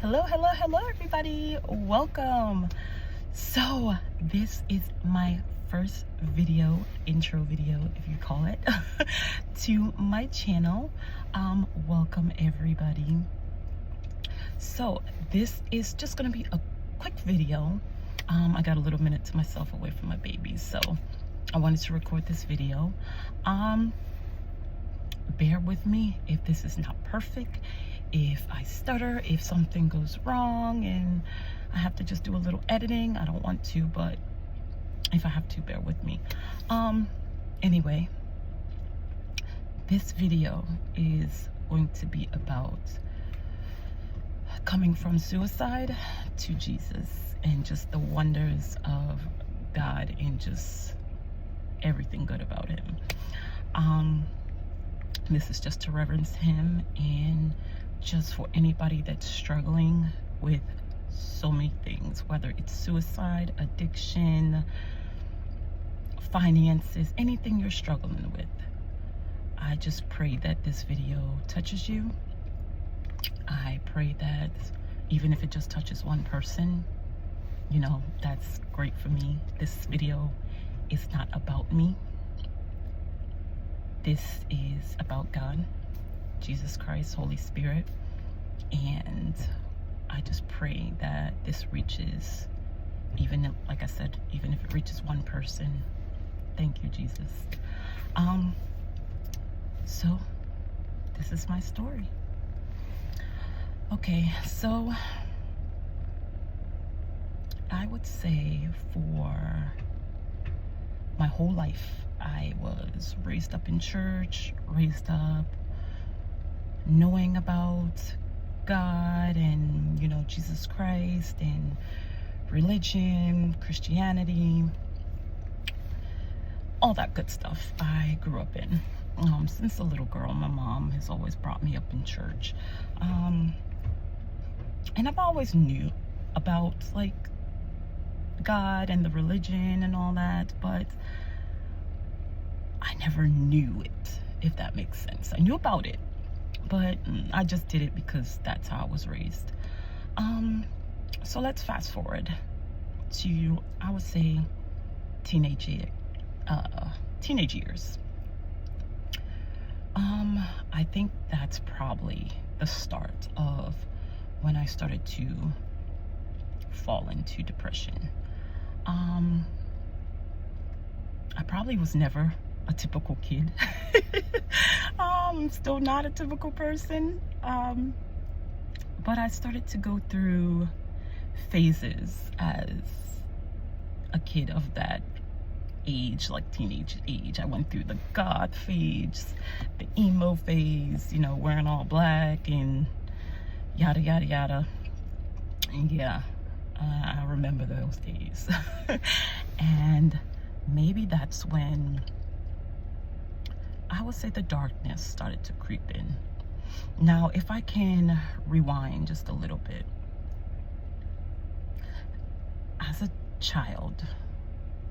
Hello, hello, hello, everybody. Welcome. So, this is my first intro video, if you call it, to my channel. Welcome, everybody. So, this is just going to be a quick video. I got a little minute to myself away from my babies, so I wanted to record this video. Bear with me if this is not perfect, if I stutter, if something goes wrong and I have to just do a little editing. I don't want to, but if I have to, bear with me. Anyway, this video is going to be about coming from suicide to Jesus and just the wonders of God and just everything good about him. This is just to reverence him, and just for anybody that's struggling with so many things, whether it's suicide, addiction, finances, anything you're struggling with. I just pray that this video touches you. I pray that even if it just touches one person, you know, that's great for me. This video is not about me. This is about God, Jesus Christ, Holy Spirit, and I just pray that this reaches, even like I said, even if it reaches one person. Thank you, Jesus. So this is my story. Okay, so I would say for my whole life, I was raised up in church, raised up knowing about God and, you know, Jesus Christ and religion, Christianity, all that good stuff I grew up in. Since a little girl, my mom has always brought me up in church. And I've always knew about, like, God and the religion and all that, but I never knew it, if that makes sense. I knew about it, but I just did it because that's how I was raised. So let's fast forward to, I would say, teenage years. I think that's probably the start of when I started to fall into depression. I probably was never a typical kid. I'm still not a typical person. But I started to go through phases as a kid of that age, like teenage age. I went through the goth phase, the emo phase, you know, wearing all black and yada, yada, yada. And yeah, I remember those days. And maybe that's when I would say the darkness started to creep in. Now, if I can rewind just a little bit, as a child,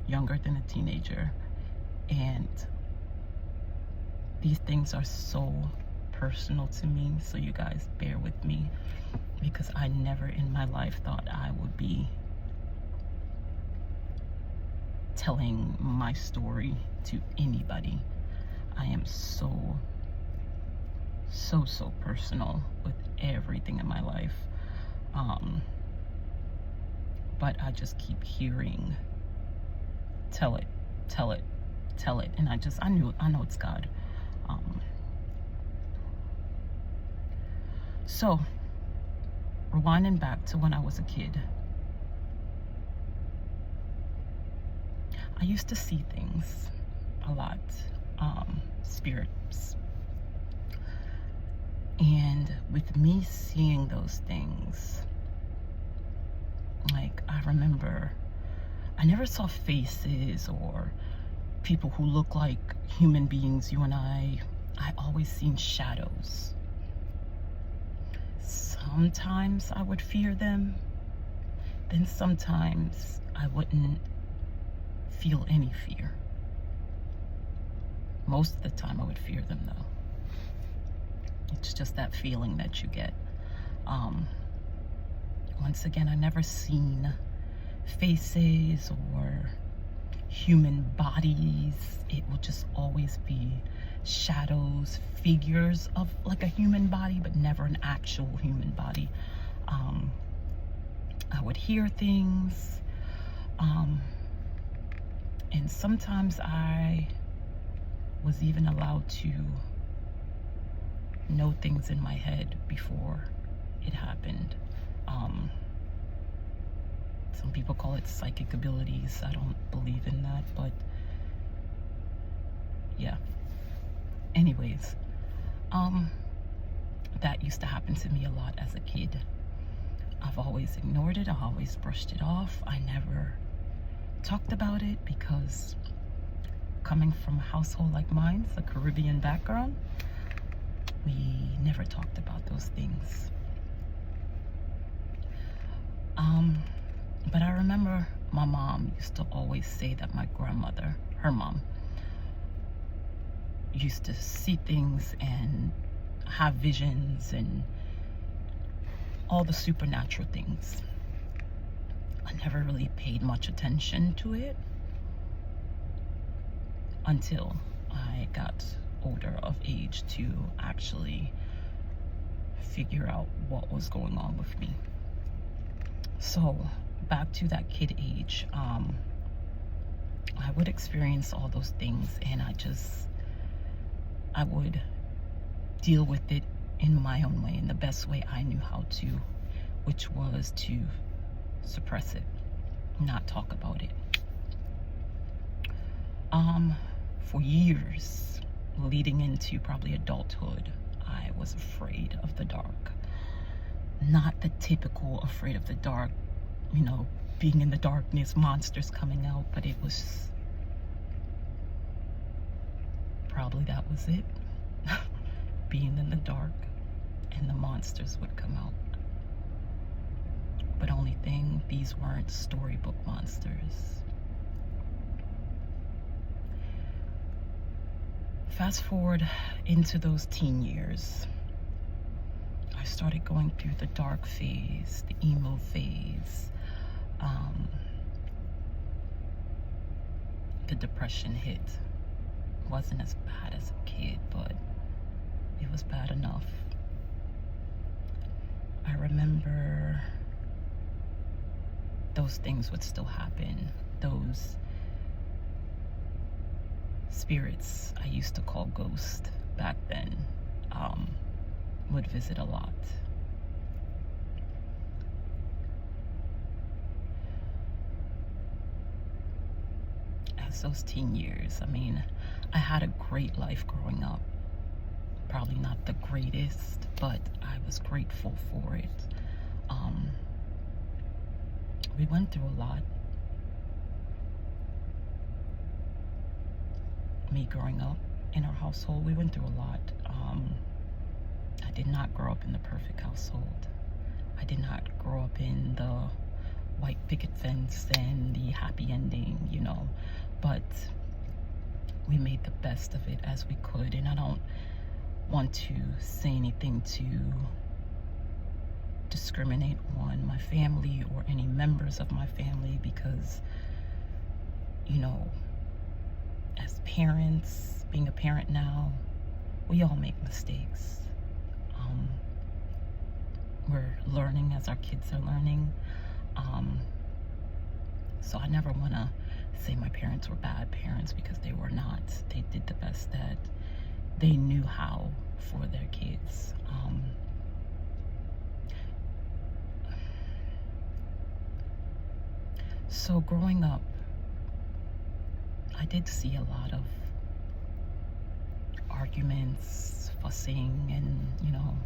younger than a teenager, and these things are so personal to me, so you guys bear with me, because I never in my life thought I would be telling my story to anybody. I am so personal with everything in my life. But I just keep hearing, tell it, and I know it's God. So rewinding back to when I was a kid, I used to see things a lot, spirits. And with me seeing those things, like, I remember I never saw faces or people who look like human beings, you and I always seen shadows. Sometimes I would fear them, then sometimes I wouldn't feel any fear. Most of the time I would fear them though. It's just that feeling that you get. once again, I never seen faces or human bodies. It will just always be shadows, figures of like a human body, but never an actual human body. I would hear things, and sometimes I was even allowed to know things in my head before it happened. Some people call it psychic abilities. I don't believe in that, but yeah. Anyways, that used to happen to me a lot as a kid. I've always ignored it. I always brushed it off. I never talked about it because coming from a household like mine, a Caribbean background, we never talked about those things. But I remember my mom used to always say that my grandmother, her mom, used to see things and have visions and all the supernatural things. I never really paid much attention to it until I got older of age to actually figure out what was going on with me. So back to that kid age, I would experience all those things, and I would deal with it in my own way, in the best way I knew how to, which was to suppress it, not talk about it. For years leading into probably adulthood, I was afraid of the dark. Not the typical afraid of the dark, you know, being in the darkness, monsters coming out, but it was probably that was it. Being in the dark and the monsters would come out. But only thing, these weren't storybook monsters. Fast forward into those teen years, I started going through the dark phase, the emo phase. The depression hit. Wasn't as bad as a kid, but it was bad enough. I remember those things would still happen. Those spirits I used to call ghosts back then would visit a lot. As those teen years, I mean, I had a great life growing up. Probably not the greatest, but I was grateful for it. We went through a lot. Me growing up in our household, we went through a lot. I did not grow up in the perfect household. I did not grow up in the white picket fence and the happy ending, you know, but we made the best of it as we could. And I don't want to say anything to discriminate on my family or any members of my family, because, you know, as parents, being a parent now, we all make mistakes. We're learning as our kids are learning. So I never want to say my parents were bad parents, because they were not. They did the best that they knew how for their kids. So growing up, I did see a lot of arguments, fussing, and, you know,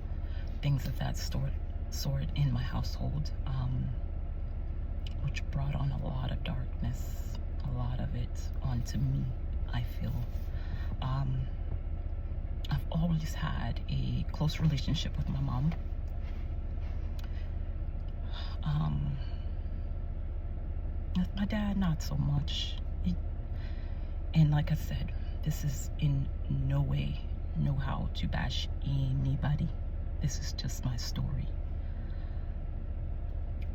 things of that sort in my household, which brought on a lot of darkness, a lot of it onto me, I feel. I've always had a close relationship with my mom. My dad, not so much. And like I said, this is in no way, no how to bash anybody. This is just my story.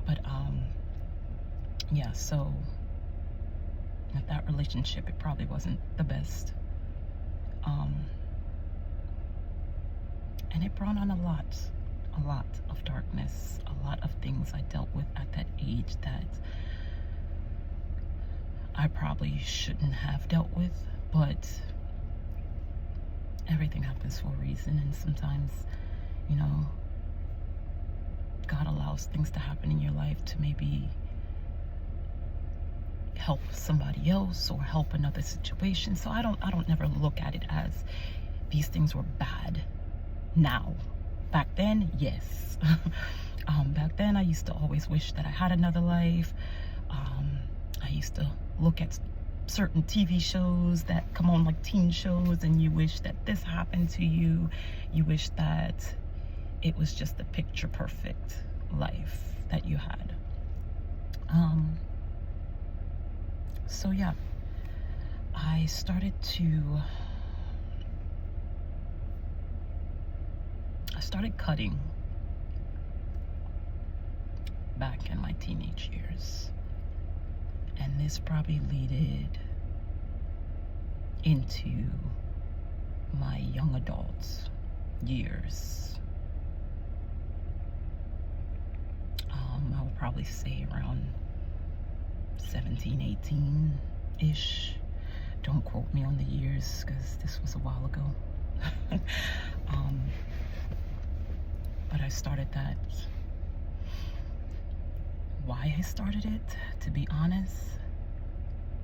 But yeah, so with that relationship, it probably wasn't the best. And it brought on a lot of darkness, a lot of things I dealt with at that age that I probably shouldn't have dealt with, but everything happens for a reason. And sometimes, you know, God allows things to happen in your life to maybe help somebody else or help another situation. So I don't never look at it as these things were bad now. Back then, yes. Back then I used to always wish that I had another life. I used to look at certain TV shows that come on, like teen shows, and you wish that this happened to you. You wish that it was just a picture perfect life that you had. So yeah, I started cutting back in my teenage years, and this probably led into my young adult years. I would probably say around 17, 18-ish. Don't quote me on the years because this was a while ago. But I started that. Why I started it, to be honest,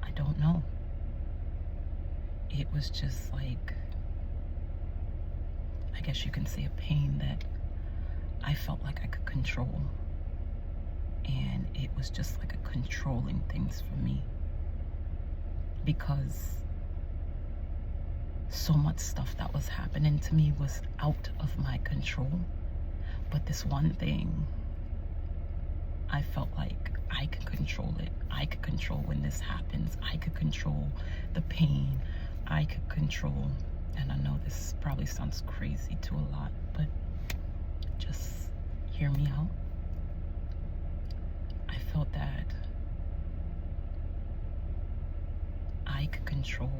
I don't know. It was just like, I guess you can say, a pain that I felt like I could control. And it was just like a controlling things for me, because so much stuff that was happening to me was out of my control. But this one thing, I felt like I could control it. I could control when this happens. I could control the pain. I could control, and I know this probably sounds crazy to a lot, but just hear me out. I felt that I could control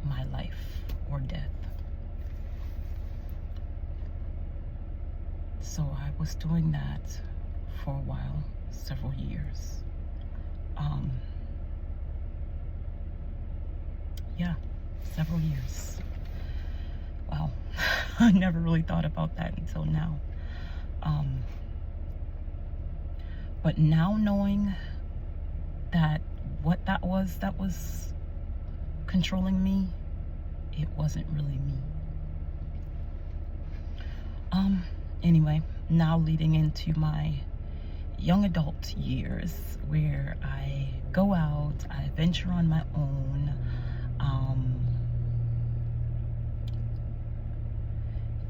my life or death. So I was doing that for a while, several years. Yeah, several years. Wow. I never really thought about that until now. But now knowing that what that was controlling me, it wasn't really me. Anyway, now leading into my young adult years, where I go out, I venture on my own,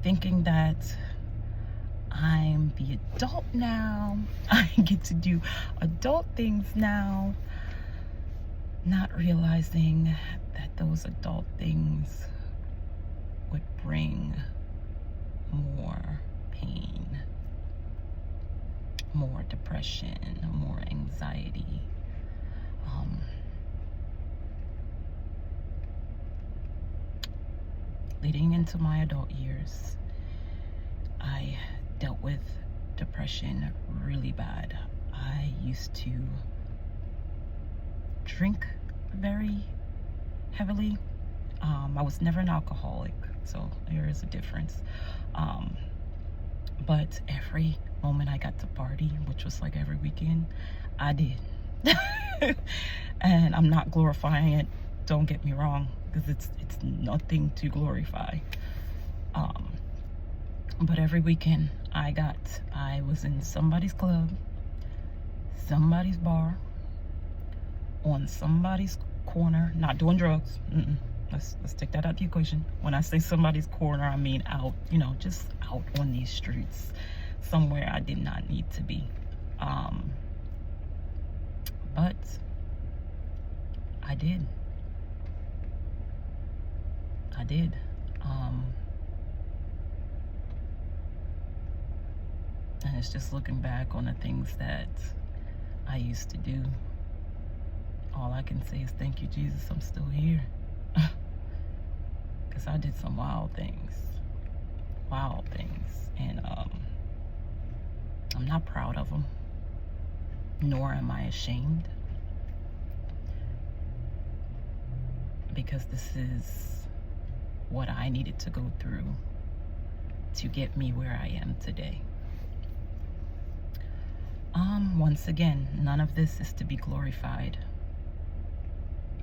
thinking that I'm the adult now, I get to do adult things now, not realizing that those adult things would bring more pain, more depression, more anxiety. Leading into my adult years, I dealt with depression really bad. I used to drink very heavily. I was never an alcoholic, so there is a difference. But every moment I got to party, which was like every weekend, I did. And I'm not glorifying it, don't get me wrong, because it's nothing to glorify. But every weekend I was in somebody's club, somebody's bar, on somebody's corner, not doing drugs. Let's take that out of the equation. When I say somebody's corner, I mean out, just out on these streets, somewhere I did not need to be. But I did. And it's just looking back on the things that I used to do. All I can say is thank you, Jesus, I'm still here. Because I did some wild things. And I'm not proud of them, nor am I ashamed. Because this is what I needed to go through to get me where I am today. Once again, none of this is to be glorified.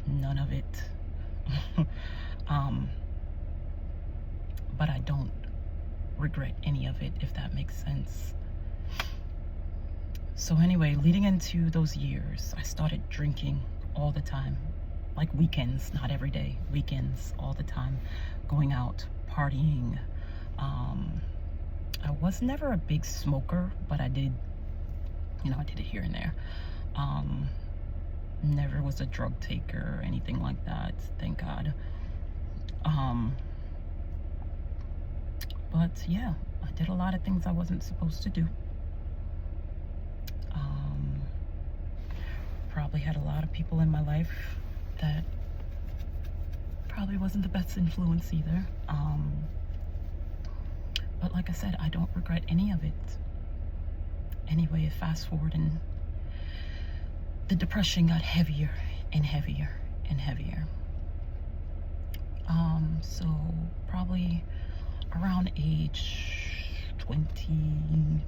None of it. But I don't regret any of it, if that makes sense. So anyway, leading into those years, I started drinking all the time. Like weekends, not every day, weekends all the time, going out, partying. I was never a big smoker, but I did, I did it here and there. Never was a drug taker or anything like that, thank God. But yeah, I did a lot of things I wasn't supposed to do. Probably had a lot of people in my life that probably wasn't the best influence either. But like I said, I don't regret any of it. Anyway, fast forward, and the depression got heavier and heavier and heavier. So probably around age 21,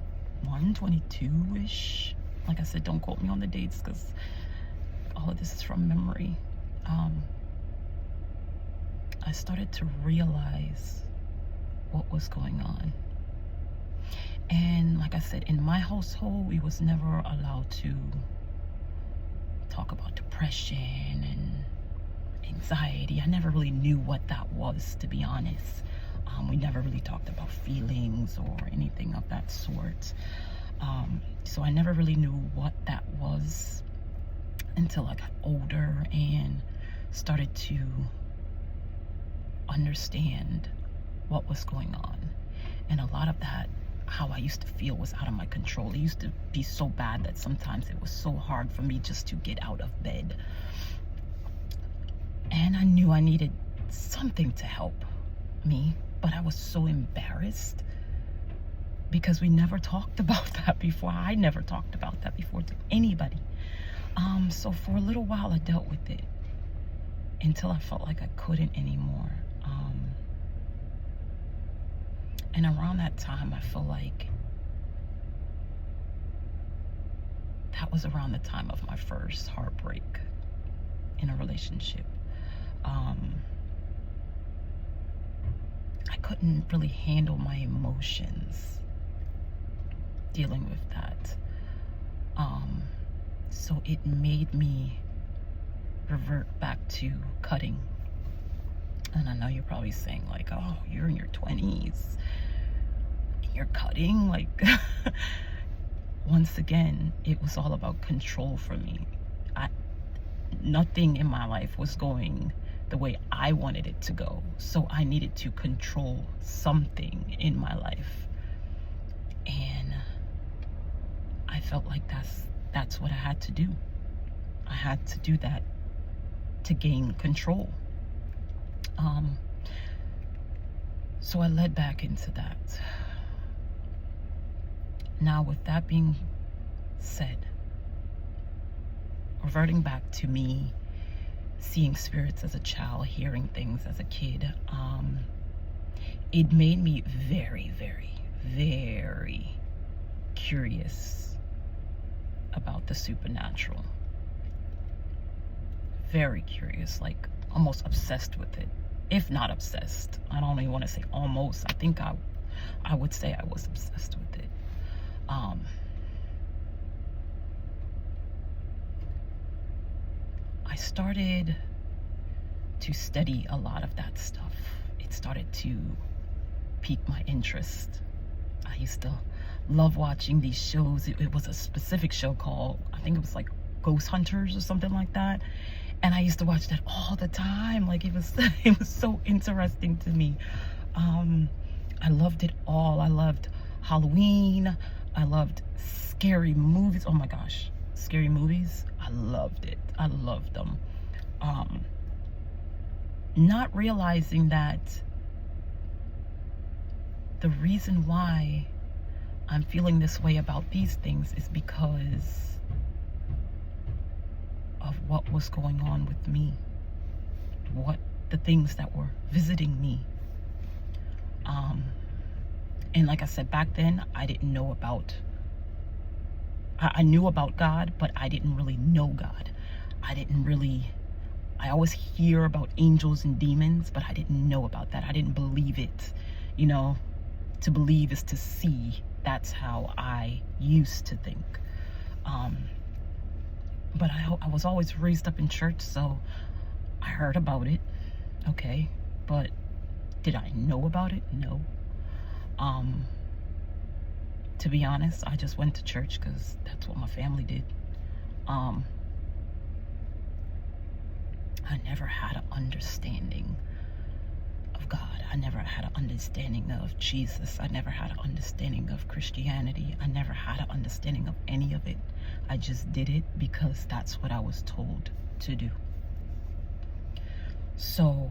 22-ish. Like I said, don't quote me on the dates because all of this is from memory. I started to realize what was going on. And like I said, in my household, we was never allowed to talk about depression and anxiety. I never really knew what that was, to be honest. We never really talked about feelings or anything of that sort. So I never really knew what that was until I got older and started to understand what was going on. And a lot of that, how I used to feel, was out of my control. It used to be so bad that sometimes it was so hard for me just to get out of bed. And I knew I needed something to help me, but I was so embarrassed because we never talked about that before. I never talked about that before to anybody. So for a little while I dealt with it until I felt like I couldn't anymore. And around that time, I feel like that was around the time of my first heartbreak in a relationship. I couldn't really handle my emotions dealing with that. So it made me revert back to cutting. And I know you're probably saying like, oh, you're in your 20s and you're cutting. Like, once again, it was all about control for me. Nothing in my life was going the way I wanted it to go. So I needed to control something in my life. And I felt like that's what I had to do. I had to do that to gain control. So I led back into that. Now, with that being said, reverting back to me seeing spirits as a child, hearing things as a kid, it made me very, very, very curious about the supernatural. Very curious, like almost obsessed with it. If not obsessed, I don't even want to say almost. I think I would say I was obsessed with it. I started to study a lot of that stuff. It started to pique my interest. I used to love watching these shows. It was a specific show called, I think it was like Ghost Hunters or something like that. And I used to watch that all the time. Like it was so interesting to me. I loved it all. I loved Halloween. I loved scary movies. Oh my gosh, scary movies. I loved it. I loved them. Um, Not realizing that the reason why I'm feeling this way about these things is because of what was going on with me, what the things that were visiting me. And like I said, back then, I didn't know about, I knew about God, but I didn't really know God. I always hear about angels and demons, but I didn't know about that. I didn't believe it. You know, to believe is to see. That's how I used to think. But I was always raised up in church, so I heard about it. Okay, but did I know about it? No. To be honest, I just went to church because that's what my family did. I never had an understanding of God. I never had an understanding of Jesus. I never had an understanding of Christianity. I never had an understanding of any of it. I just did it because that's what I was told to do. So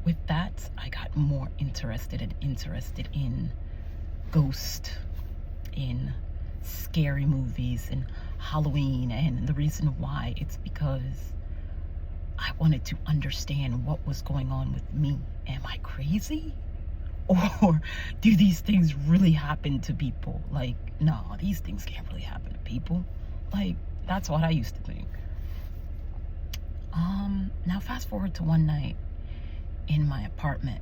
with that, I got more interested in ghosts, in scary movies, and Halloween. And the reason why, it's because I wanted to understand what was going on with me. Am I crazy? Or do these things really happen to people? Like, no, these things can't really happen to people. Like, that's what I used to think. Now fast forward to one night in my apartment.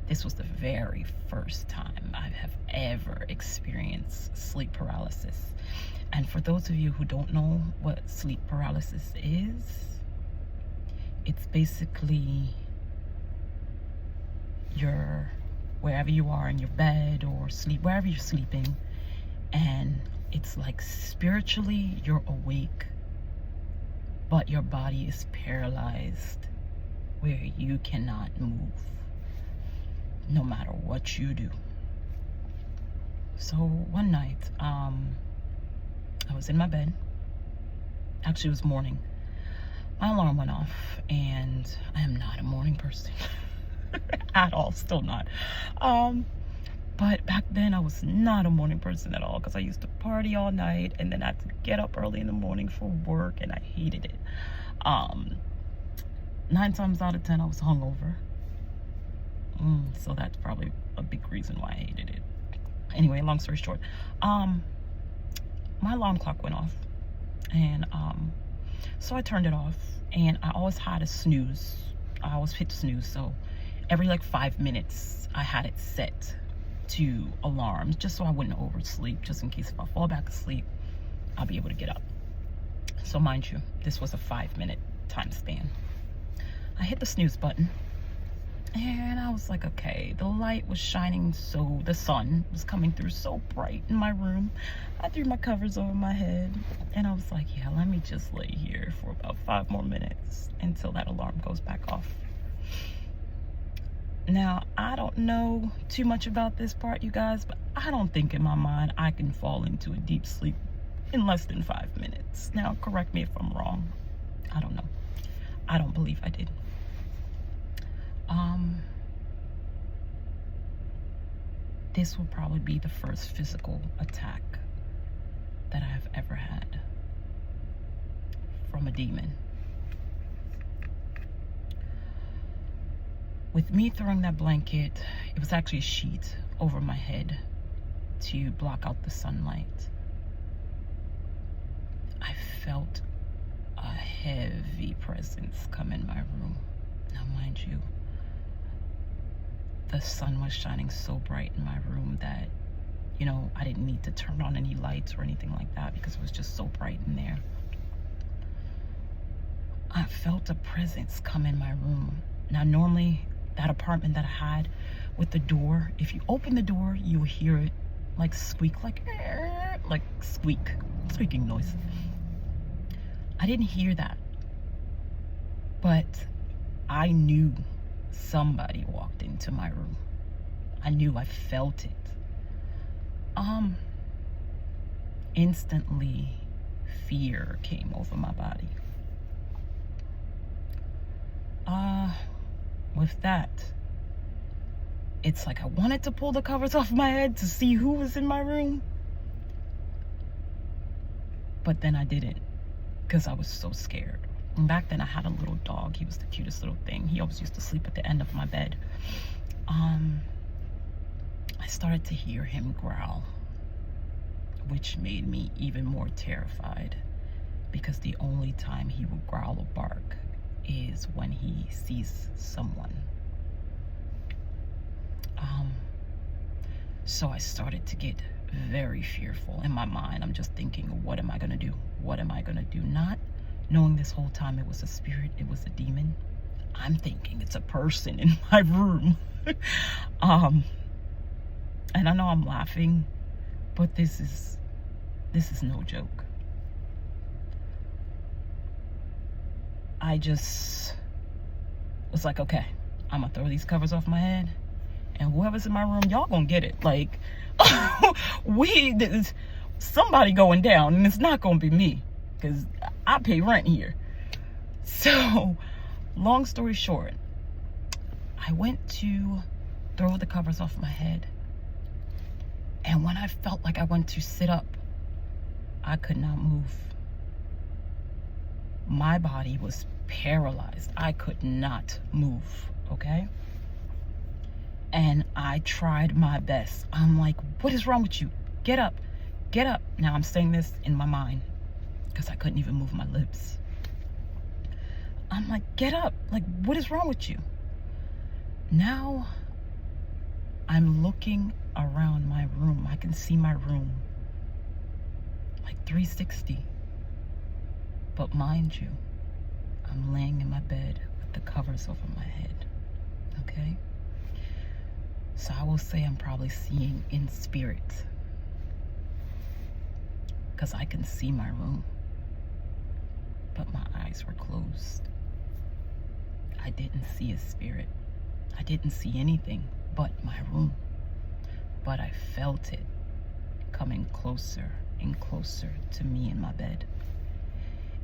This was the very first time I have ever experienced sleep paralysis. And for those of you who don't know what sleep paralysis is, it's basically wherever you are in your bed or sleep, wherever you're sleeping, and it's like spiritually you're awake, but your body is paralyzed, where you cannot move no matter what you do. So one night, I was in my bed. Actually, it was morning. My alarm went off, and I am not a morning person at all, still not. But back then I was not a morning person at all, because I used to party all night and then I had to get up early in the morning for work, and I hated it. 9 times out of 10 I was hungover. So that's probably a big reason why I hated it. Anyway, long story short, my alarm clock went off, and so I turned it off, and I always had a snooze. I always hit snooze, so every like 5 minutes I had it set to alarms, just so I wouldn't oversleep, just in case if I fall back asleep, I'll be able to get up. So mind you, this was a 5-minute time span. I hit the snooze button, and I was like, okay, the light was shining, so the sun was coming through so bright in my room. I threw my covers over my head, and I was like, yeah, let me just lay here for about 5 more minutes until that alarm goes back off. Now, I don't know too much about this part, you guys, but I don't think in my mind I can fall into a deep sleep in less than 5 minutes. Now, correct me if I'm wrong. I don't know. I don't believe I did. This will probably be the first physical attack that I have ever had from a demon. With me throwing that blanket, it was actually a sheet over my head to block out the sunlight. I felt a heavy presence come in my room. Now, mind you, the sun was shining so bright in my room that, you know, I didn't need to turn on any lights or anything like that because it was just so bright in there. I felt a presence come in my room. Now, normally, that apartment that I had with the door, if you open the door, you will hear it like squeak, like squeaking noise. I didn't hear that, but I knew somebody walked into my room. I knew, I felt it. Instantly, fear came over my body. With that, it's like I wanted to pull the covers off my head to see who was in my room. But then I didn't, because I was so scared. And back then I had a little dog. He was the cutest little thing. He always used to sleep at the end of my bed. I started to hear him growl, which made me even more terrified, because the only time he would growl or bark is when he sees someone. So I started to get very fearful. In my mind, I'm just thinking, what am I gonna do? What am I gonna do? Not knowing this whole time it was a spirit, it was a demon. I'm thinking it's a person in my room. And I know I'm laughing, but this is no joke. I just was like, okay, I'm gonna throw these covers off my head, and whoever's in my room, y'all gonna get it. Like, there's somebody going down, and it's not gonna be me, because I pay rent here. So, long story short, I went to throw the covers off my head, and when I felt like I went to sit up, I could not move. My body was paralyzed. I could not move, okay? And I tried my best. I'm like, what is wrong with you? Get up, get up. Now I'm saying this in my mind because I couldn't even move my lips. I'm like, get up. Like, what is wrong with you? Now I'm looking around my room. I can see my room like 360. But mind you, I'm laying in my bed with the covers over my head, okay? So I will say I'm probably seeing in spirit, because I can see my room, but my eyes were closed. I didn't see a spirit. I didn't see anything but my room, but I felt it coming closer and closer to me in my bed.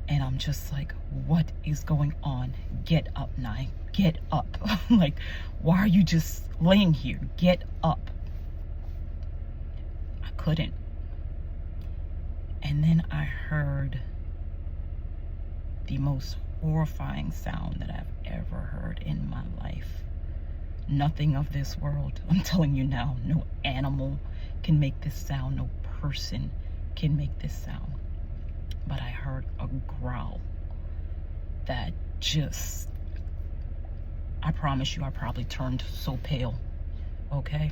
And I'm just like, what is going on? Get up, Nye. Get up. Like, why are you just laying here? Get up. I couldn't. And then I heard the most horrifying sound that I've ever heard in my life. Nothing of this world. I'm telling you now, no animal can make this sound. No person can make this sound. But I heard a growl that just, I promise you, I probably turned so pale, okay?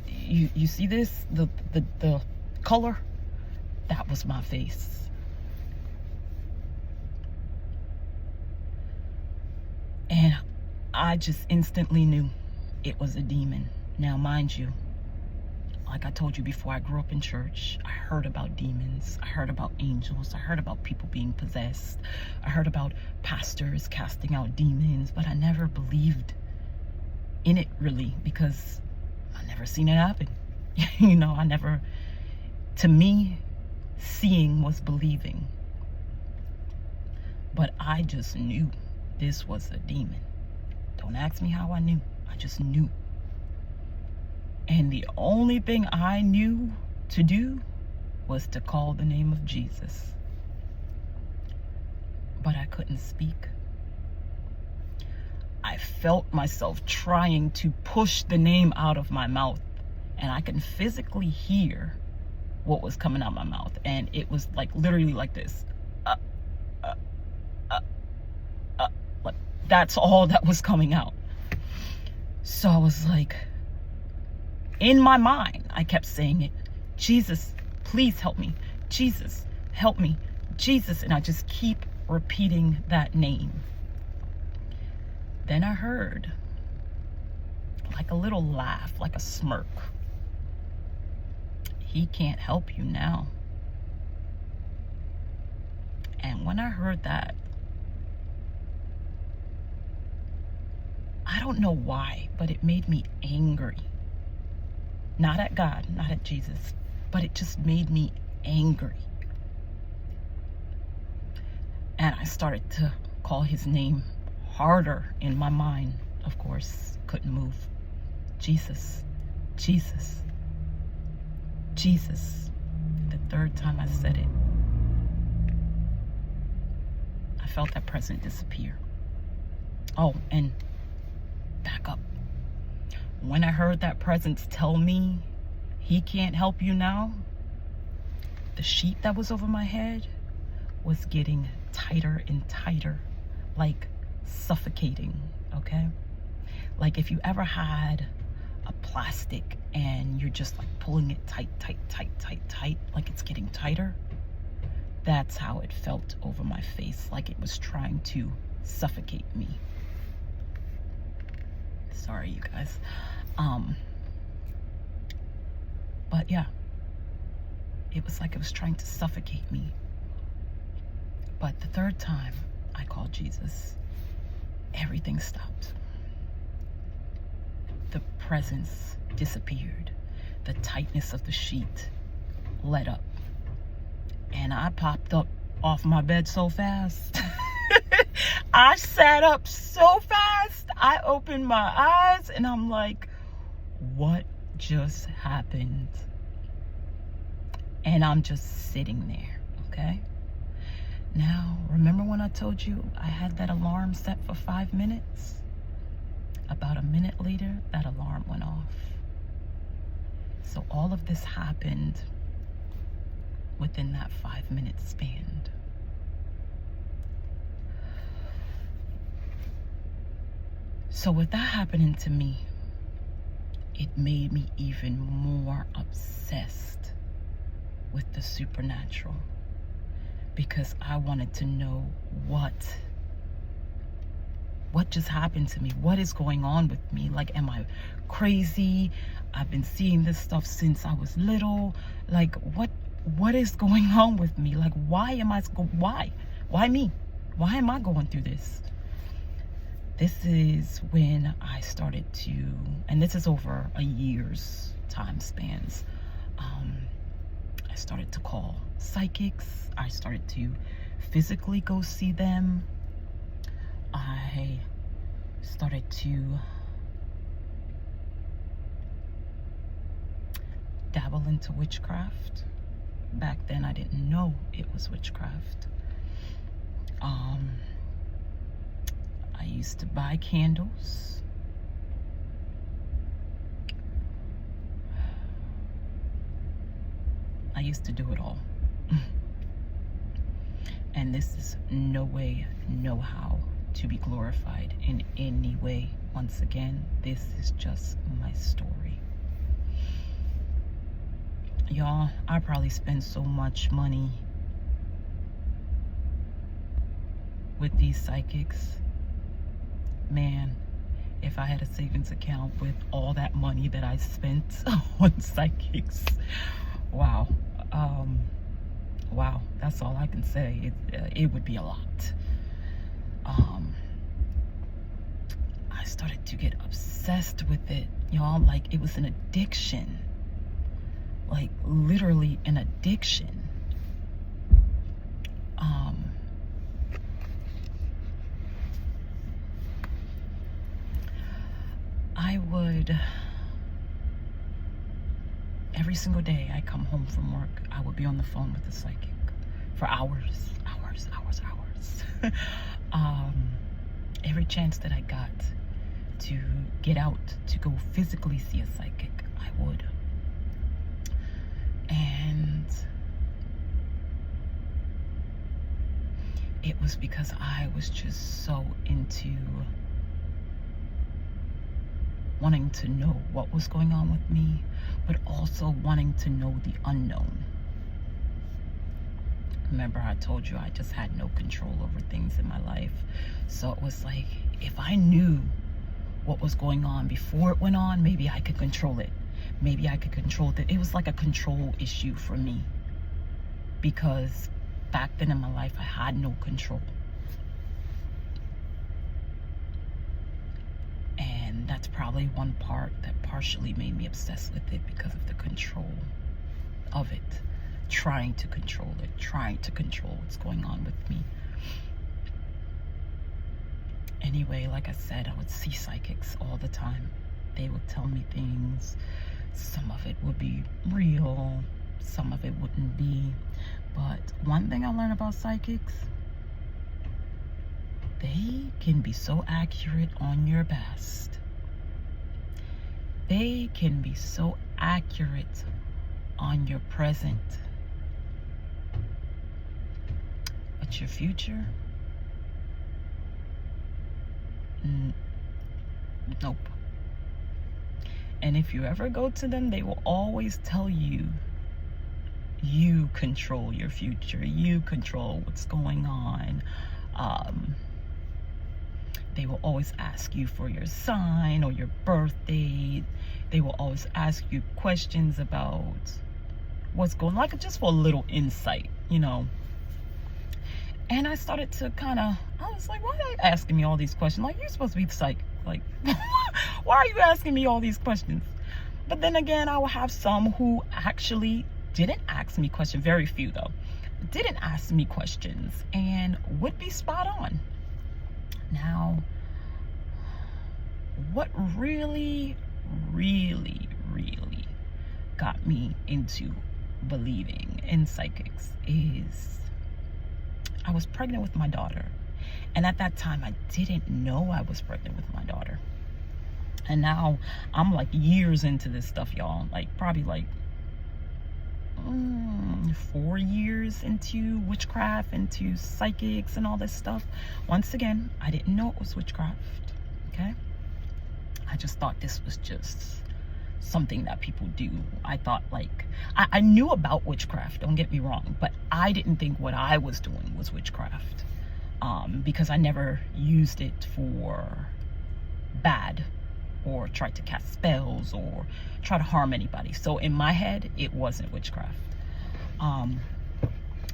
You see this? The color? That was my face. And I just instantly knew it was a demon. Now, mind you, like I told you before, I grew up in church. I heard about demons. I heard about angels. I heard about people being possessed. I heard about pastors casting out demons, but I never believed in it really, because I never seen it happen. You know, to me, seeing was believing. But I just knew this was a demon. Don't ask me how I knew. I just knew. And the only thing I knew to do was to call the name of Jesus. But I couldn't speak. I felt myself trying to push the name out of my mouth, and I can physically hear what was coming out of my mouth. And it was like literally like this. Like, that's all that was coming out. So I was like, in my mind, I kept saying it. Jesus, please help me. Jesus, help me. Jesus. And I just keep repeating that name. Then I heard like a little laugh, like a smirk. He can't help you now. And when I heard that, I don't know why, but it made me angry. Not at God, not at Jesus, but it just made me angry. And I started to call his name harder in my mind. Of course, couldn't move. Jesus, Jesus, Jesus. The third time I said it, I felt that presence disappear. Oh, and back up. When I heard that presence tell me he can't help you now, the sheet that was over my head was getting tighter and tighter, like suffocating, okay? Like if you ever had a plastic and you're just like pulling it tight, tight, tight, tight, tight, like it's getting tighter. That's how it felt over my face, like it was trying to suffocate me. Sorry, you guys. But yeah, it was like it was trying to suffocate me. But the third time I called Jesus, everything stopped. The presence disappeared. The tightness of the sheet let up. And I popped up off my bed so fast. I sat up so fast. I opened my eyes and I'm like, what just happened? And I'm just sitting there, okay? Now, remember when I told you I had that alarm set for 5 minutes? About a minute later, that alarm went off. So all of this happened within that 5-minute span. So with that happening to me, it made me even more obsessed with the supernatural, because I wanted to know what just happened to me. What is going on with me? Like, am I crazy? I've been seeing this stuff since I was little. Like, what is going on with me? Like, why me? Why am I going through this? This is when I started to, and this is over a year's time spans, I started to call psychics. I started to physically go see them. I started to dabble into witchcraft. Back then I didn't know it was witchcraft. I used to buy candles. I used to do it all. And this is no way, no how to be glorified in any way. Once again, this is just my story. Y'all, I probably spend so much money with these psychics. Man, if I had a savings account with all that money that I spent on psychics, wow. Wow, that's all I can say. It would be a lot. I started to get obsessed with it, y'all. Like, it was an addiction. Like, literally an addiction. I would, every single day I come home from work, I would be on the phone with the psychic for hours. Every chance that I got to get out to go physically see a psychic, I would. And it was because I was just so into wanting to know what was going on with me, but also wanting to know the unknown. Remember, I told you I just had no control over things in my life. So it was like, if I knew what was going on before it went on, maybe I could control it. Maybe I could control it. It was like a control issue for me, because back then in my life, I had no control. And And that's probably one part that partially made me obsessed with it, because of the control of it. Trying to control it, trying to control what's going on with me. Anyway, like I said, I would see psychics all the time. They would tell me things. Some of it would be real, some of it wouldn't be. But one thing I learned about psychics, they can be so accurate on your best. They can be so accurate on your present. But your future? Nope. And if you ever go to them, they will always tell you, you control your future, you control what's going on. They will always ask you for your sign or your birth date. They will always ask you questions about what's going on, like just for a little insight, you know. And I started to I was like, why are they asking me all these questions? Like, you're supposed to be psychic. Like, why are you asking me all these questions? But then again, I will have some who actually didn't ask me questions, very few though, didn't ask me questions and would be spot on. Now, what really, really, really got me into believing in psychics is I was pregnant with my daughter. And at that time, I didn't know I was pregnant with my daughter. And now I'm like years into this stuff, y'all. Like probably like 4 years into witchcraft, into psychics and all this stuff. Once again, I didn't know it was witchcraft, okay? I just thought this was just something that people do. I thought like, I knew about witchcraft, don't get me wrong, but I didn't think what I was doing was witchcraft, because I never used it for bad or tried to cast spells or try to harm anybody. So in my head, it wasn't witchcraft.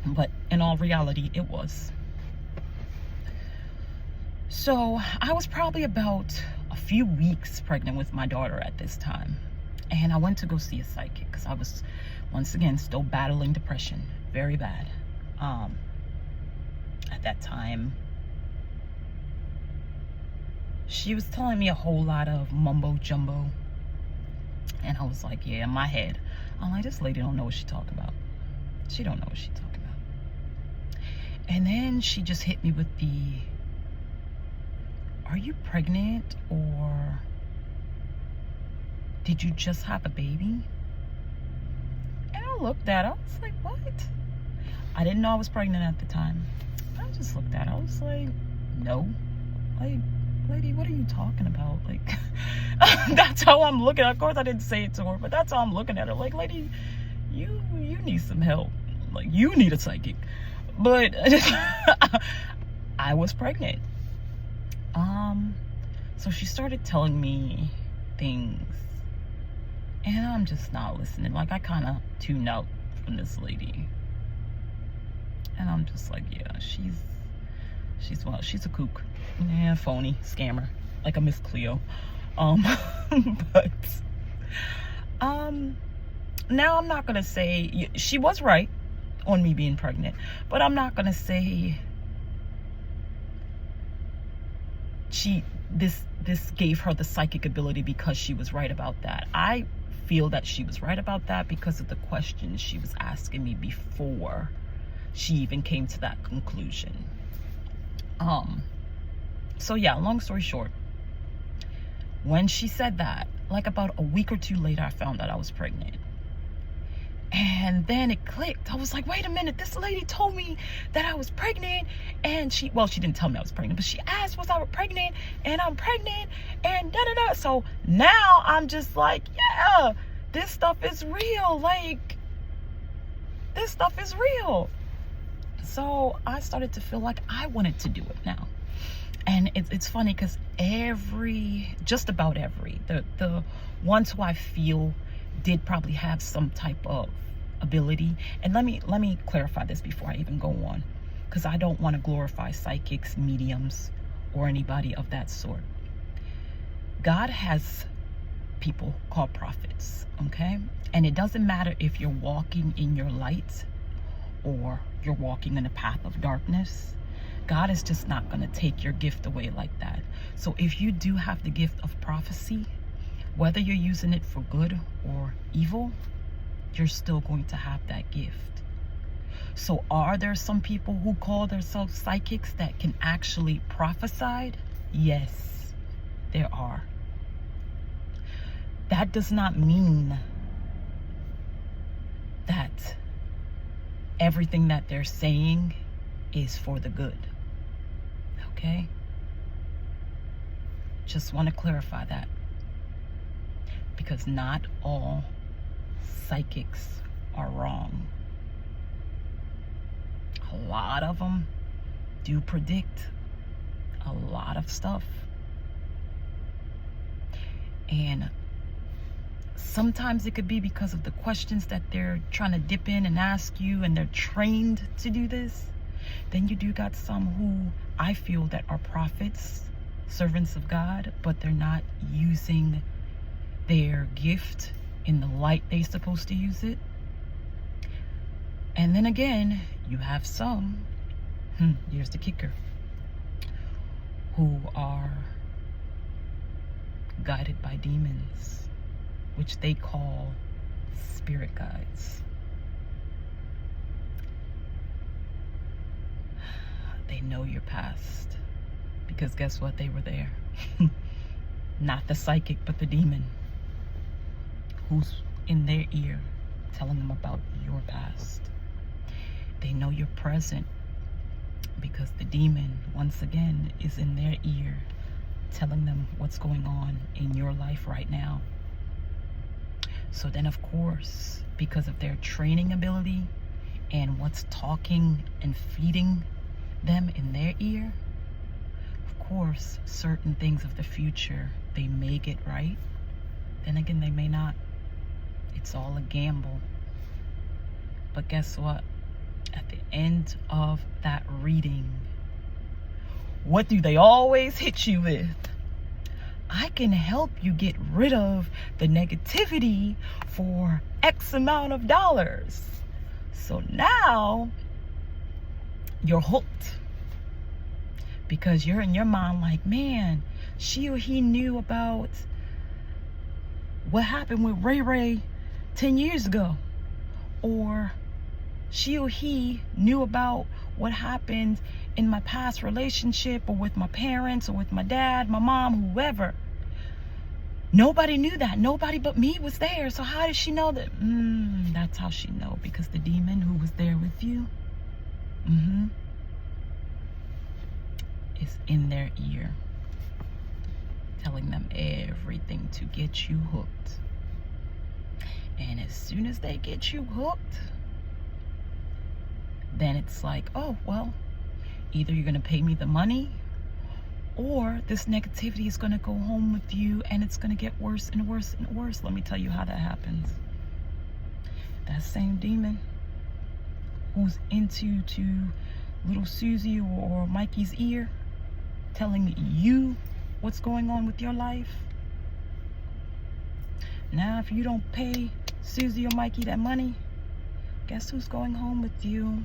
But in all reality, it was. So I was probably about a few weeks pregnant with my daughter at this time. And I went to go see a psychic because I was, once again, still battling depression. Very bad. At that time, she was telling me a whole lot of mumbo jumbo. And I was like, yeah, in my head, I'm like, this lady don't know what she talking about. She don't know what she talking about. And then she just hit me with the, are you pregnant or did you just have a baby? And I looked at her, I was like, what? I didn't know I was pregnant at the time. I just looked at her, I was like, no. Like, lady, what are you talking about? Like, that's how I'm looking. Of course I didn't say it to her, but that's how I'm looking at her. Like, lady, you need some help. Like, you need a psychic. But I was pregnant. So she started telling me things, and I'm just not listening. Like, I kind of tune out from this lady, and I'm just like, yeah, she's a kook. Yeah, phony scammer, like a Miss Cleo. But now I'm not gonna say she was right on me being pregnant, but I'm not gonna say this gave her the psychic ability because she was right about that. I feel that she was right about that because of the questions she was asking me before she even came to that conclusion. So yeah, long story short, when she said that, like about a week or two later, I found out I was pregnant. And then it clicked. I was like, wait a minute, this lady told me that I was pregnant, and she didn't tell me I was pregnant, but she asked was I pregnant, and I'm pregnant, and da-da-da. So now I'm just like, yeah, this stuff is real. Like, this stuff is real. So I started to feel like I wanted to do it now. And it's funny because just about every, the ones who I feel did probably have some type of ability. And let me clarify this before I even go on, because I don't want to glorify psychics, mediums, or anybody of that sort. God has people called prophets, okay? And it doesn't matter if you're walking in your light or you're walking in a path of darkness. God is just not going to take your gift away like that. So if you do have the gift of prophecy, whether you're using it for good or evil, you're still going to have that gift. So are there some people who call themselves psychics that can actually prophesy? Yes, there are. That does not mean that everything that they're saying is for the good. Okay? Just want to clarify that. Because not all psychics are wrong. A lot of them do predict a lot of stuff. And sometimes it could be because of the questions that they're trying to dip in and ask you, and they're trained to do this. Then you do got some who I feel that are prophets, servants of God, but they're not using their gift in the light they're supposed to use it. And then again, you have some, here's the kicker, who are guided by demons, which they call spirit guides. They know your past, because guess what? They were there. Not the psychic, but the demon who's in their ear telling them about your past. They know your present, because the demon, once again, is in their ear telling them what's going on in your life right now. So then, of course, because of their training ability and what's talking and feeding them in their ear, of course, certain things of the future, they may get right. Then again, they may not. It's all a gamble. But guess what? At the end of that reading, what do they always hit you with? I can help you get rid of the negativity for X amount of dollars. So now you're hooked, because you're in your mind like, man, she or he knew about what happened with Ray Ray 10 years ago. Or she or he knew about what happened in my past relationship, or with my parents, or with my dad, my mom, whoever. Nobody knew that. Nobody but me was there. So how did she know that? That's how she know, because the demon who was there with you is in their ear, telling them everything to get you hooked. And as soon as they get you hooked, then it's like, oh, well, either you're going to pay me the money, or this negativity is going to go home with you, and it's going to get worse and worse and worse. Let me tell you how that happens. That same demon who's into little Susie or Mikey's ear, telling you what's going on with your life. Now, if you don't pay Susie or Mikey that money, guess who's going home with you?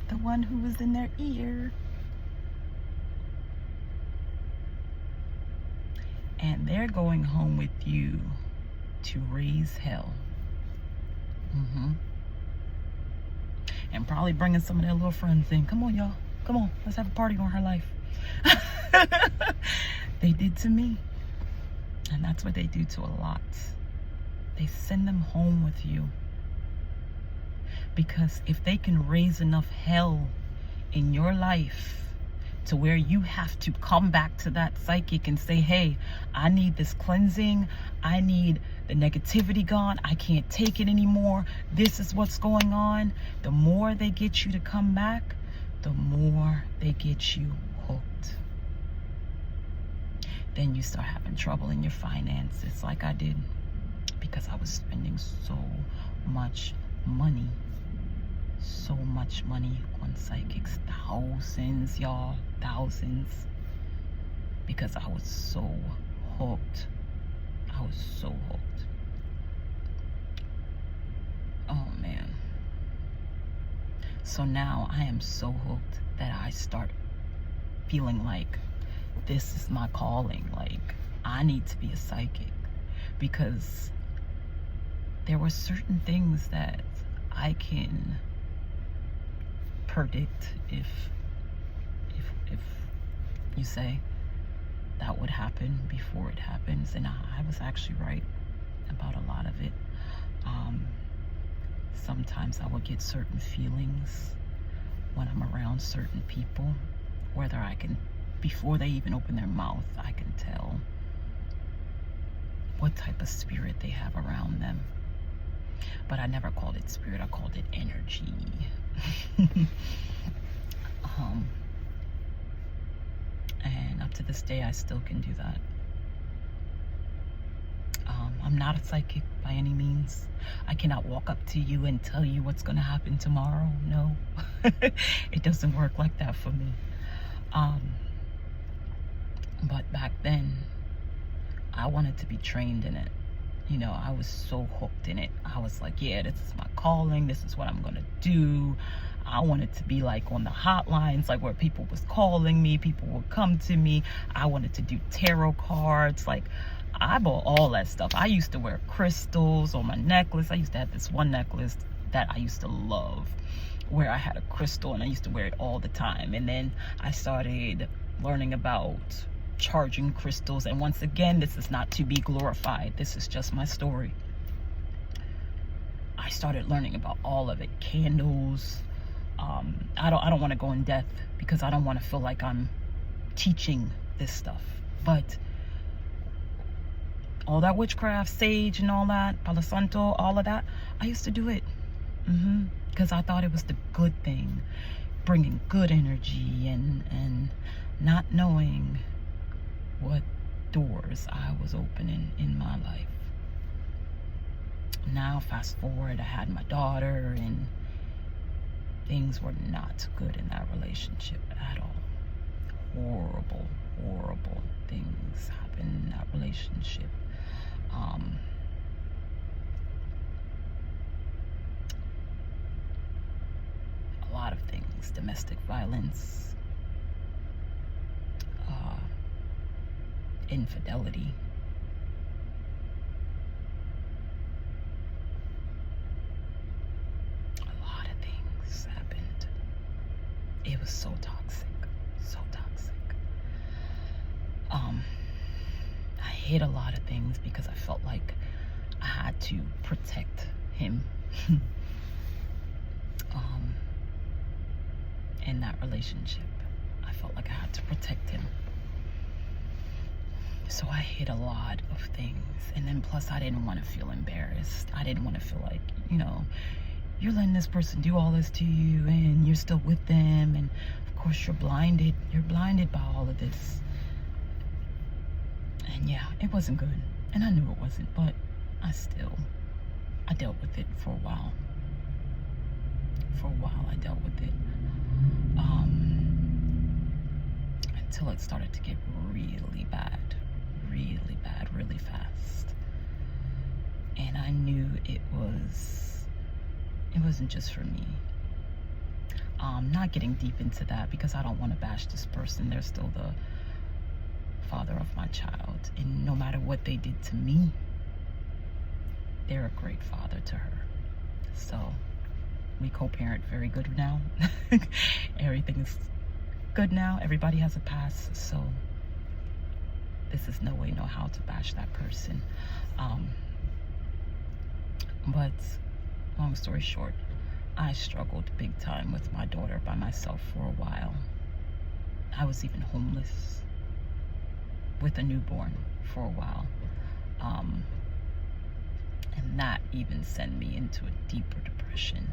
The one who was in their ear. And they're going home with you to raise hell. And probably bringing some of their little friends in. Come on, y'all. Come on. Let's have a party on her life. They did to me. And that's what they do to a lot. They send them home with you. Because if they can raise enough hell in your life to where you have to come back to that psychic and say, hey, I need this cleansing. I need the negativity gone. I can't take it anymore. This is what's going on. The more they get you to come back, the more they get you hooked. Then you start having trouble in your finances, like I did, because I was spending so much money. So much money on psychics. Thousands, y'all. Thousands. because I was so hooked. I was so hooked. Oh man. So now I am so hooked that I start feeling like this is my calling. Like, I need to be a psychic, because there were certain things that I can predict if you say that would happen before it happens, and I was actually right about a lot of it. Sometimes I would get certain feelings when I'm around certain people, whether I can, before they even open their mouth, I can tell what type of spirit they have around them. But I never called it spirit, I called it energy. And up to this day, I still can do that. I'm not a psychic by any means. I cannot walk up to you and tell you what's going to happen tomorrow. No, it doesn't work like that for me. But back then, I wanted to be trained in it. You know, I was so hooked in it. I was like, yeah, this is my calling. This is what I'm going to do. I wanted to be like on the hotlines, like where people was calling me, people would come to me. I wanted to do tarot cards. Like, I bought all that stuff. I used to wear crystals on my necklace. I used to have this one necklace that I used to love, where I had a crystal and I used to wear it all the time. And then I started learning about charging crystals. And once again, this is not to be glorified. This is just my story. I started learning about all of it. Candles. I don't want to go in depth because I don't want to feel like I'm teaching this stuff. But all that witchcraft, sage and all that, Palo Santo, all of that, I used to do it. Because I thought it was the good thing, bringing good energy, and not knowing what doors I was opening in my life. Now, fast forward, I had my daughter, and things were not good in that relationship at all. Horrible, horrible things happened in that relationship. A lot of things, domestic violence, infidelity, a lot of things happened. It was so toxic, so toxic. I hid a lot of things because I felt like I had to protect him. In that relationship, I felt like I had to protect him. So I hid a lot of things. And then plus, I didn't want to feel embarrassed. I didn't want to feel like, you know, you're letting this person do all this to you and you're still with them. And of course, you're blinded. You're blinded by all of this. And yeah, it wasn't good. And I knew it wasn't, but I dealt with it for a while. For a while, I dealt with it. Until it started to get really bad, really fast. And I knew it wasn't just for me. Not getting deep into that because I don't want to bash this person. They're still the father of my child. And no matter what they did to me, they're a great father to her. So we co-parent very good now. Everything's good now. Everybody has a past, so this is no way, no how to bash that person. But long story short, I struggled big time with my daughter by myself for a while. I was even homeless with a newborn for a while. And that even sent me into a deeper depression.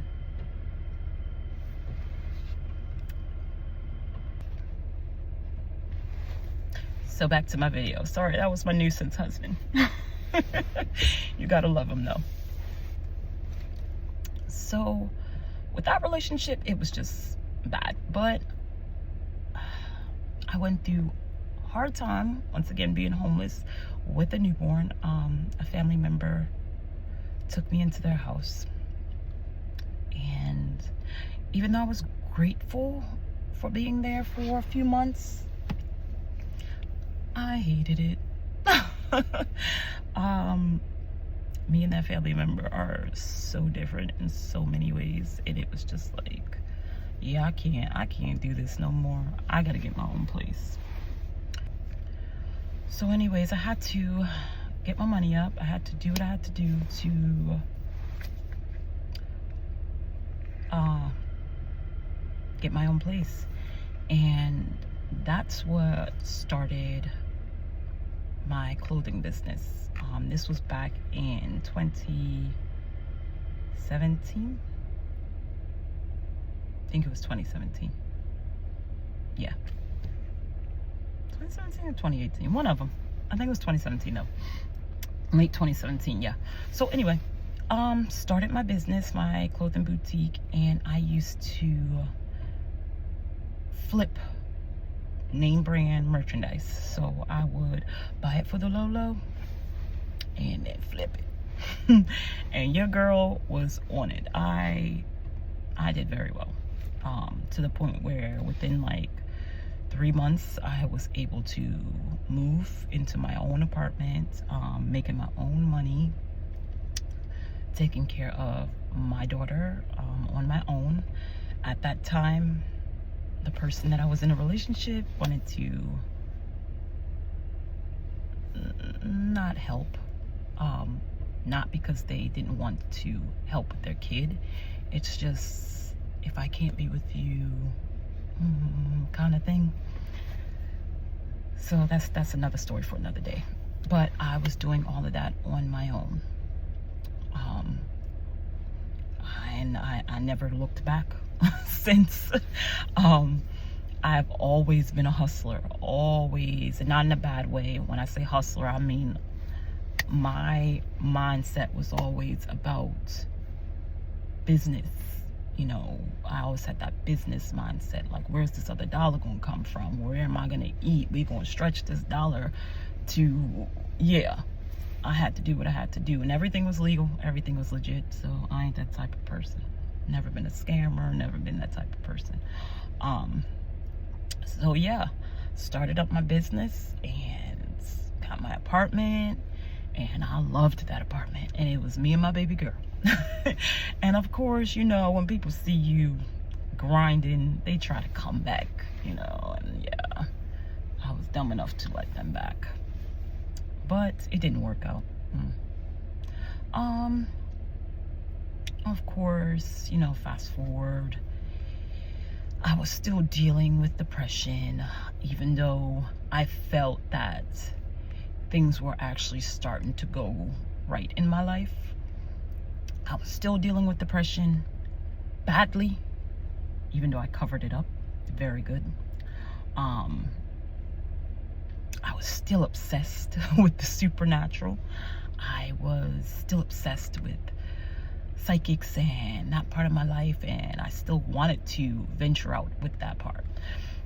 So back to my video. Sorry, that was my nuisance husband. You gotta love him though. So with that relationship, it was just bad. But I went through hard time, once again, being homeless with a newborn. A family member took me into their house. And even though I was grateful for being there for a few months, I hated it. Me and that family member are so different in so many ways, and it was just like, yeah, I can't do this no more. I gotta get my own place. So anyways, I had to get my money up. I had to do what I had to do to get my own place. And that's what started my clothing business. This was back in 2017. I think it was 2017. Yeah. 2017 or 2018, one of them. I think it was 2017 though. Late 2017, yeah. So anyway, started my business, my clothing boutique, and I used to flip name brand merchandise. So I would buy it for the low and then flip it. And your girl was on it. I did very well, to the point where within like 3 months I was able to move into my own apartment, making my own money, taking care of my daughter on my own. At that time, the person that I was in a relationship wanted to not help, not because they didn't want to help with their kid. It's just, if I can't be with you, kind of thing. So that's another story for another day. But I was doing all of that on my own, and I never looked back since. I've always been a hustler, always, and not in a bad way. When I say hustler, I mean my mindset was always about business. You know, I always had that business mindset, like, where's this other dollar gonna come from? Where am I gonna eat? We gonna stretch this dollar to, yeah. I had to do what I had to do, and everything was legal, everything was legit. So I ain't that type of person. Never been a scammer, never been that type of person. So yeah, started up my business and got my apartment, and I loved that apartment, and it was me and my baby girl. And of course, you know, when people see you grinding, they try to come back, you know, and yeah, I was dumb enough to let them back, but it didn't work out. Of course, you know, fast forward, I was still dealing with depression, even though I felt that things were actually starting to go right in my life. I was still dealing with depression badly, even though I covered it up very good. I was still obsessed with the supernatural. I was still obsessed with psychics and that part of my life, and I still wanted to venture out with that part.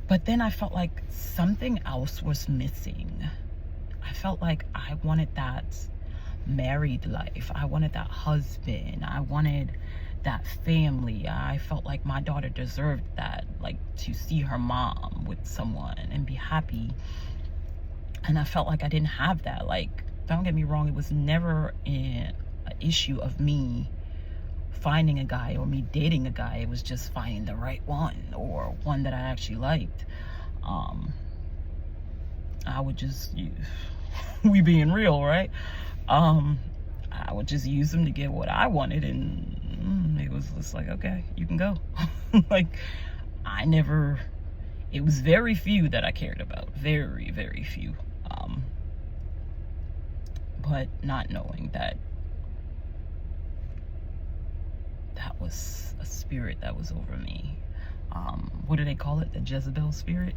But then I felt like something else was missing. I felt like I wanted that married life. I wanted that husband. I wanted that family. I felt like my daughter deserved that, like to see her mom with someone and be happy. And I felt like I didn't have that. Like, don't get me wrong, it was never an issue of me finding a guy or me dating a guy. It was just finding the right one, or one that I actually liked. I would just, we being real, right? I would just use them to get what I wanted, and it was just like, okay, you can go. Like, it was very few that I cared about, very, very few. But not knowing that that was a spirit that was over me. What do they call it? The Jezebel spirit?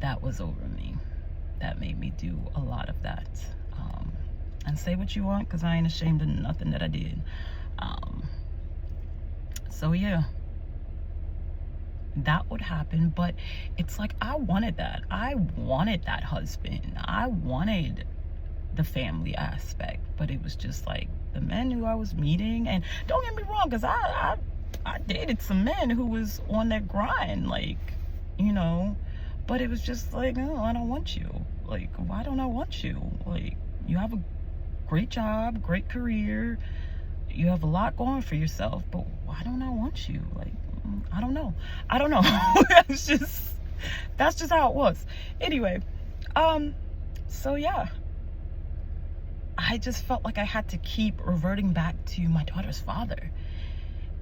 That was over me. That made me do a lot of that. And say what you want, because I ain't ashamed of nothing that I did. So yeah. that would happen. But it's like, I wanted that. I wanted that husband. I wanted the family aspect, but it was just like the men who I was meeting. And don't get me wrong, because I dated some men who was on that grind, like, you know, but it was just like, no, I don't want you. Like, why don't I want you? Like, you have a great job, great career, you have a lot going for yourself, but why don't I want you? Like, I don't know. That's just how it was. Anyway, so yeah, I just felt like I had to keep reverting back to my daughter's father.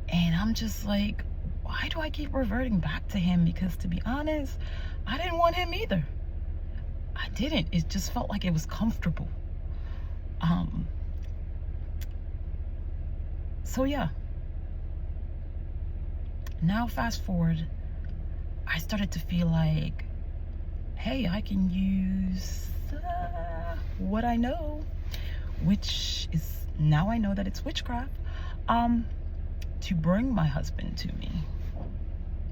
And I'm just like, why do I keep reverting back to him? Because to be honest, I didn't want him either. I didn't. It just felt like it was comfortable. So yeah. Now fast forward, I started to feel like, hey, I can use what I know, which is, now I know that it's witchcraft, to bring my husband to me.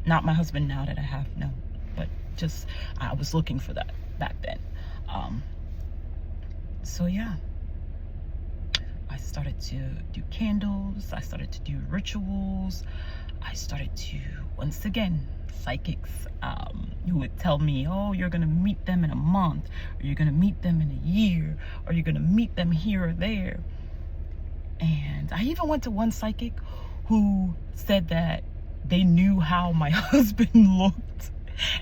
Not my husband now that I have, no, but just, I was looking for that back then. So yeah, I started to do candles, I started to do rituals, I started to, once again, psychics who would tell me, oh, you're gonna meet them in a month, or you're gonna meet them in a year, or you're gonna meet them here or there. And I even went to one psychic who said that they knew how my husband looked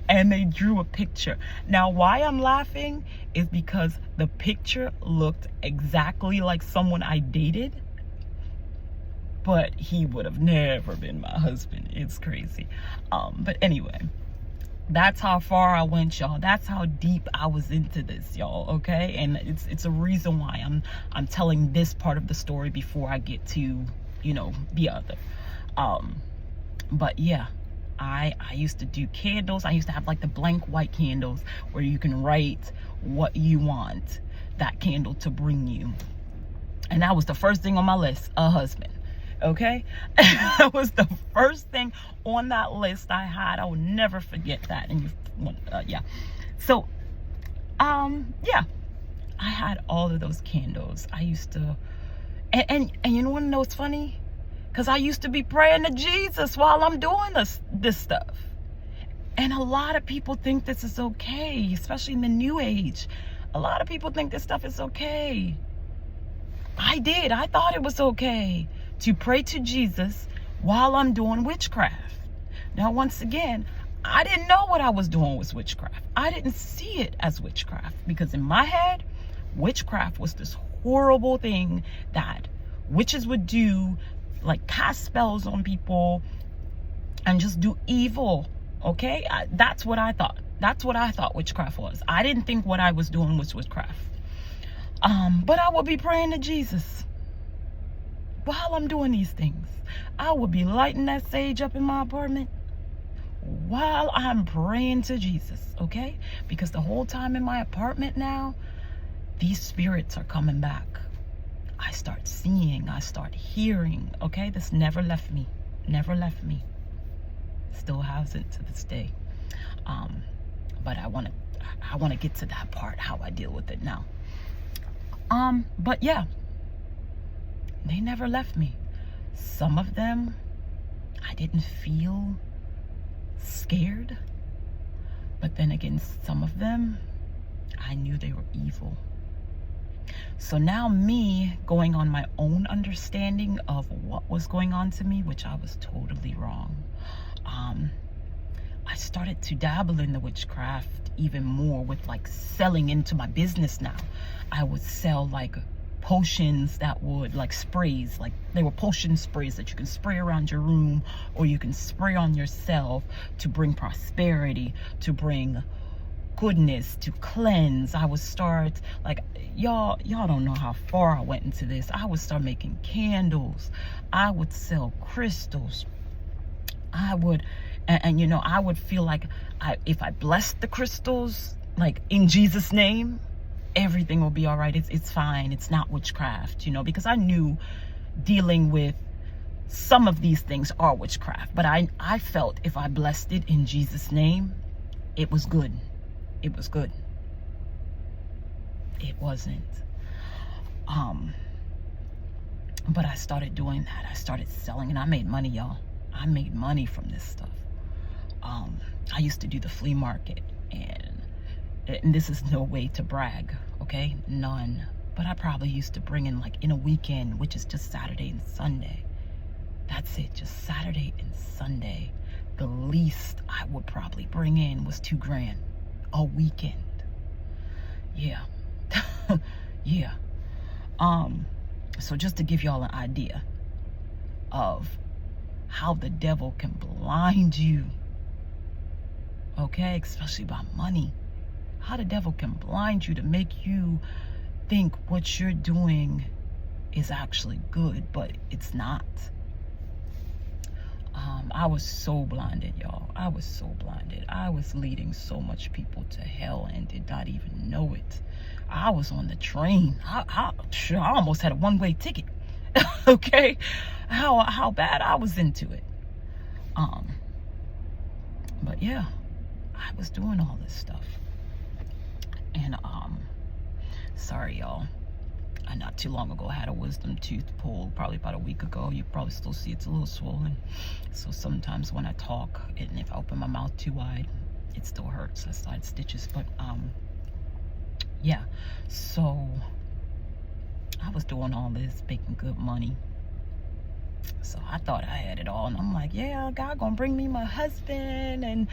and they drew a picture. Now, why I'm laughing is because the picture looked exactly like someone I dated, but he would have never been my husband. It's crazy. But anyway, that's how far I went, y'all. That's how deep I was into this, y'all. Okay, and it's a reason why I'm telling this part of the story before I get to, you know, the other. But yeah, I used to do candles. I used to have like the blank white candles where you can write what you want that candle to bring you, and that was the first thing on my list, a husband. Okay, that was the first thing on that list I had. I will never forget that. And yeah, so yeah, I had all of those candles. I used to, and you want to know what's funny? Because I used to be praying to Jesus while I'm doing this stuff. And a lot of people think this is okay, especially in the new age. A lot of people think this stuff is okay. I thought it was okay to pray to Jesus while I'm doing witchcraft. Now, once again, I didn't know what I was doing was witchcraft. I didn't see it as witchcraft, because in my head, witchcraft was this horrible thing that witches would do, like cast spells on people and just do evil. Okay, that's what I thought. That's what I thought witchcraft was. I didn't think what I was doing was witchcraft. But I would be praying to Jesus while I'm doing these things. I would be lighting that sage up in my apartment while I'm praying to Jesus, okay? Because the whole time in my apartment now, these spirits are coming back. I start seeing, I start hearing, okay? This never left me, never left me. Still hasn't to this day. But I want to get to that part, how I deal with it now. But yeah, they never left me. Some of them, I didn't feel scared. But then again, some of them, I knew they were evil. So now me going on my own understanding of what was going on to me, which I was totally wrong. I started to dabble in the witchcraft even more with like selling into my business now. I would sell like potions that would, like sprays, like they were potion sprays that you can spray around your room or you can spray on yourself to bring prosperity, to bring goodness, to cleanse. I would start, like, y'all don't know how far I went into this. I would start making candles. I would sell crystals. I would, and you know, I would feel like if I blessed the crystals, like in Jesus' name, everything will be all right. It's fine. It's not witchcraft, you know, because I knew dealing with some of these things are witchcraft, but I felt if I blessed it in Jesus' name, it was good. It was good. It wasn't. But I started doing that. I started selling, and I made money, y'all. I made money from this stuff. I used to do the flea market, and this is no way to brag, okay? None. But I probably used to bring in, like, in a weekend, which is just Saturday and Sunday. That's it, just Saturday and Sunday. The least I would probably bring in was $2 grand a weekend. Yeah. Yeah. So just to give y'all an idea of how the devil can blind you, okay, especially by money, how the devil can blind you to make you think what you're doing is actually good, but it's not. I was so blinded, y'all. I was so blinded. I was leading so much people to hell and did not even know it. I was on the train. I almost had a one-way ticket. Okay, how bad I was into it. But yeah, I was doing all this stuff, and sorry, y'all. Not too long ago, I had a wisdom tooth pulled, probably about a week ago. You probably still see it's a little swollen. So sometimes when I talk, and if I open my mouth too wide, it still hurts. I side stitches, but yeah. So I was doing all this, making good money. So I thought I had it all, and I'm like, yeah, God gonna bring me my husband and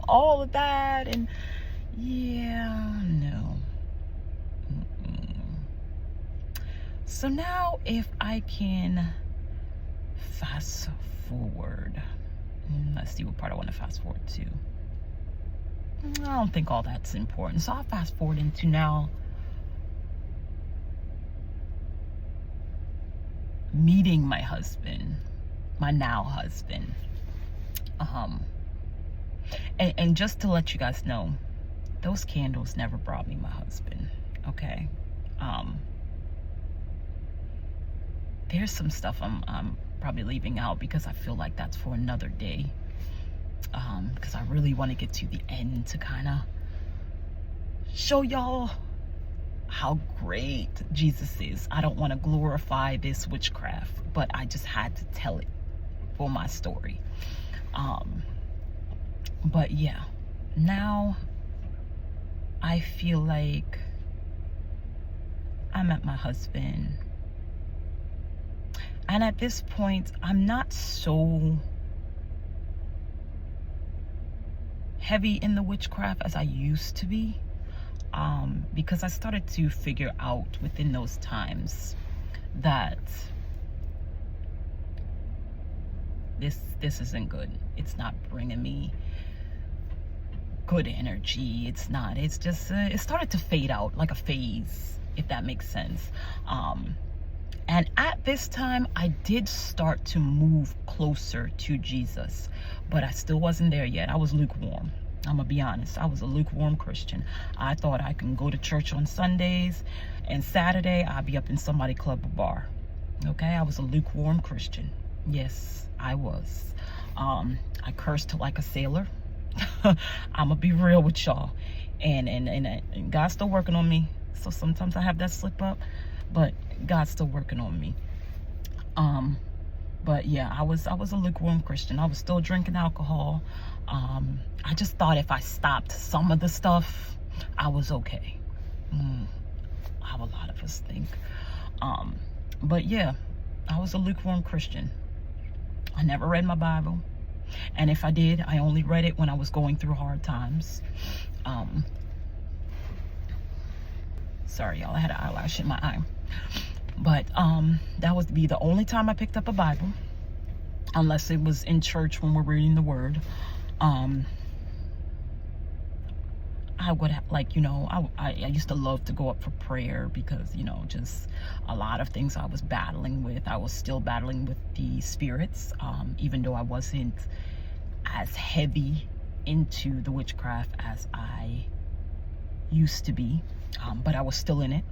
all of that, and yeah, no. So now if I can fast forward, let's see what part I want to fast forward to. I don't think all that's important. So I'll fast forward into now meeting my husband, my now husband. And just to let you guys know, those candles never brought me my husband, okay? There's some stuff I'm probably leaving out because I feel like that's for another day. Because I really want to get to the end to kind of show y'all how great Jesus is. I don't want to glorify this witchcraft, but I just had to tell it for my story. But yeah, now I feel like I met my husband. And at this point, I'm not so heavy in the witchcraft as I used to be, because I started to figure out within those times that this isn't good. It's not bringing me good energy. It's not. It's just it started to fade out like a phase, if that makes sense. And at this time, I did start to move closer to Jesus, but I still wasn't there yet. I was lukewarm. I'm gonna be honest. I was a lukewarm Christian. I thought I can go to church on Sundays, and Saturday I'd be up in somebody's club or bar. Okay, I was a lukewarm Christian. Yes, I was. I cursed like a sailor. I'm gonna be real with y'all, and God's still working on me. So sometimes I have that slip up, but God's still working on me. But yeah, I was a lukewarm Christian. I was still drinking alcohol. I just thought if I stopped some of the stuff, I was okay. How a lot of us think. But yeah, I was a lukewarm Christian. I never read my Bible, and if I did, I only read it when I was going through hard times. Sorry, y'all, I had an eyelash in my eye. But that would be the only time I picked up a Bible, unless it was in church when we're reading the Word. I would have, like, you know, I used to love to go up for prayer because, you know, just a lot of things I was battling with. I was still battling with the spirits, even though I wasn't as heavy into the witchcraft as I used to be, but I was still in it.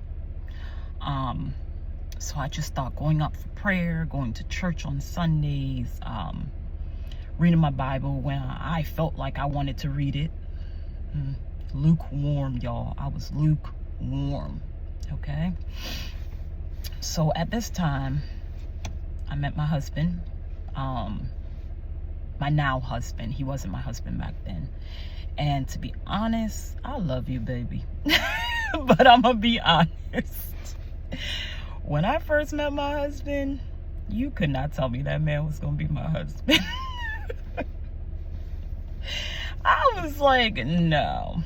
So I just started going up for prayer, going to church on Sundays, reading my Bible when I felt like I wanted to read it. Lukewarm, y'all. I was lukewarm. Okay. So at this time, I met my husband. My now husband. He wasn't my husband back then. And to be honest, I love you, baby. But I'm gonna be honest. When I first met my husband, you could not tell me that man was gonna be my husband. I was like, no.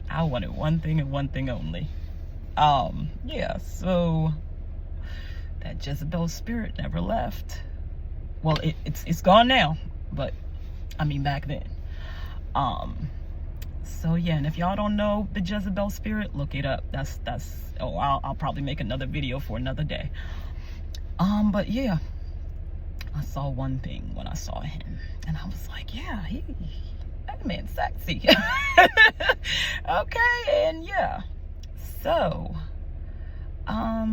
I wanted one thing and one thing only. Yeah, so that Jezebel spirit never left. Well, it's gone now, but I mean back then. So yeah, and if y'all don't know the Jezebel spirit, look it up. That's I'll probably make another video for another day. But yeah, I saw one thing when I saw him, and I was like, yeah, that man's sexy. Okay, and yeah, so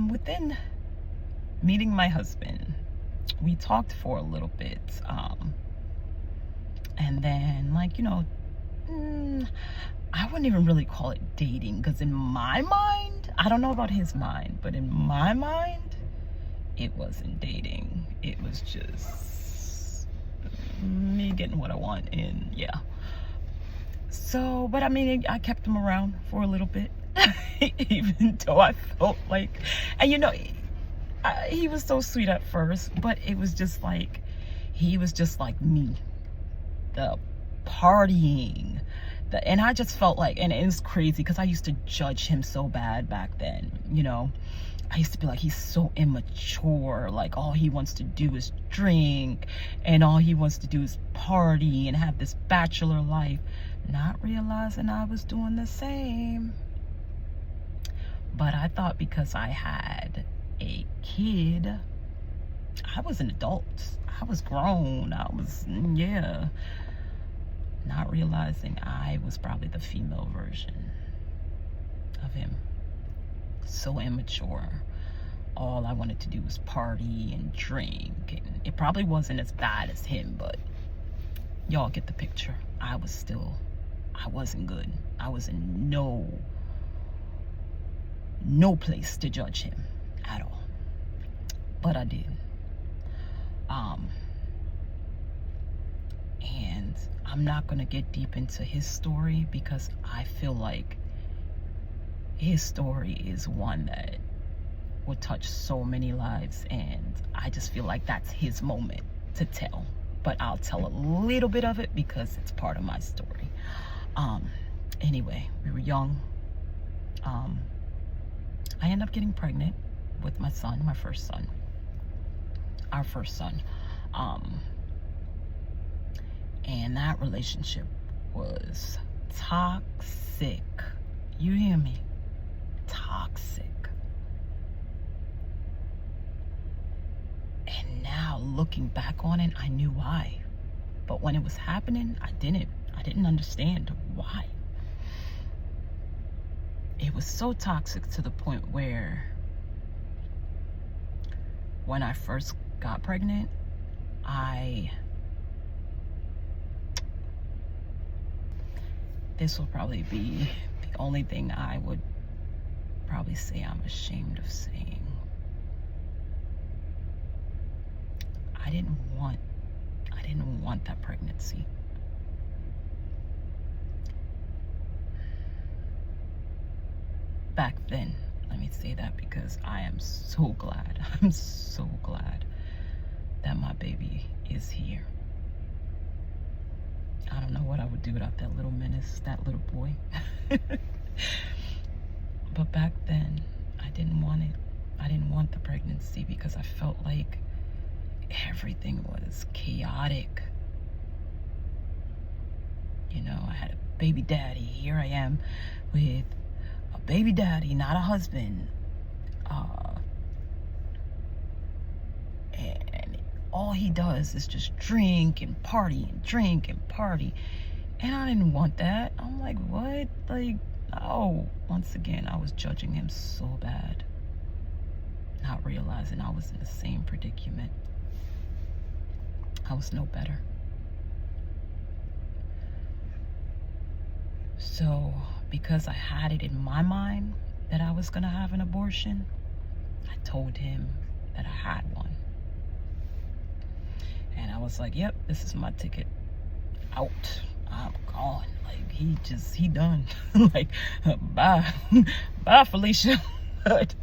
within meeting my husband, we talked for a little bit, and then, like, you know, I wouldn't even really call it dating, because in my mind, I don't know about his mind, but in my mind, it wasn't dating. It was just me getting what I want, and yeah. So, but I mean, I kept him around for a little bit, even though I felt like, and you know, he was so sweet at first, but it was just like, he was just like me, the partying, and I just felt like, and it's crazy because I used to judge him so bad back then, you know. I used to be like, he's so immature, like all he wants to do is drink, and all he wants to do is party and have this bachelor life, not realizing I was doing the same. But I thought because I had a kid, I was an adult, I was grown, I was, yeah, not realizing I was probably the female version of him. So immature. All I wanted to do was party and drink, and it probably wasn't as bad as him, but y'all get the picture. I wasn't good. I was in no place to judge him at all, but I did. And I'm not gonna get deep into his story because I feel like his story is one that would touch so many lives, and I just feel like that's his moment to tell. But I'll tell a little bit of it because it's part of my story. Anyway, we were young. I ended up getting pregnant with my son, my first son, our first son. And that relationship was toxic. You hear me? Toxic. And now looking back on it, I knew why. But when it was happening, I didn't understand why. It was so toxic to the point where when I first got pregnant, this will probably be the only thing I would probably say I'm ashamed of saying. I didn't want that pregnancy. Back then, let me say that, because I am so glad. I'm so glad that my baby is here. I don't know what I would do without that little menace, that little boy. But back then, I didn't want it. I didn't want the pregnancy because I felt like everything was chaotic. You know, I had a baby daddy. Here I am with a baby daddy, not a husband. And all he does is just drink and party and drink and party. And I didn't want that. I'm like, what? Like, Oh, once again, I was judging him so bad, not realizing I was in the same predicament. I was no better. So, because I had it in my mind that I was gonna have an abortion, I told him that I had one. And I was like, yep, this is my ticket out. I'm gone. Like, he done. Like, bye. Bye, Felicia. But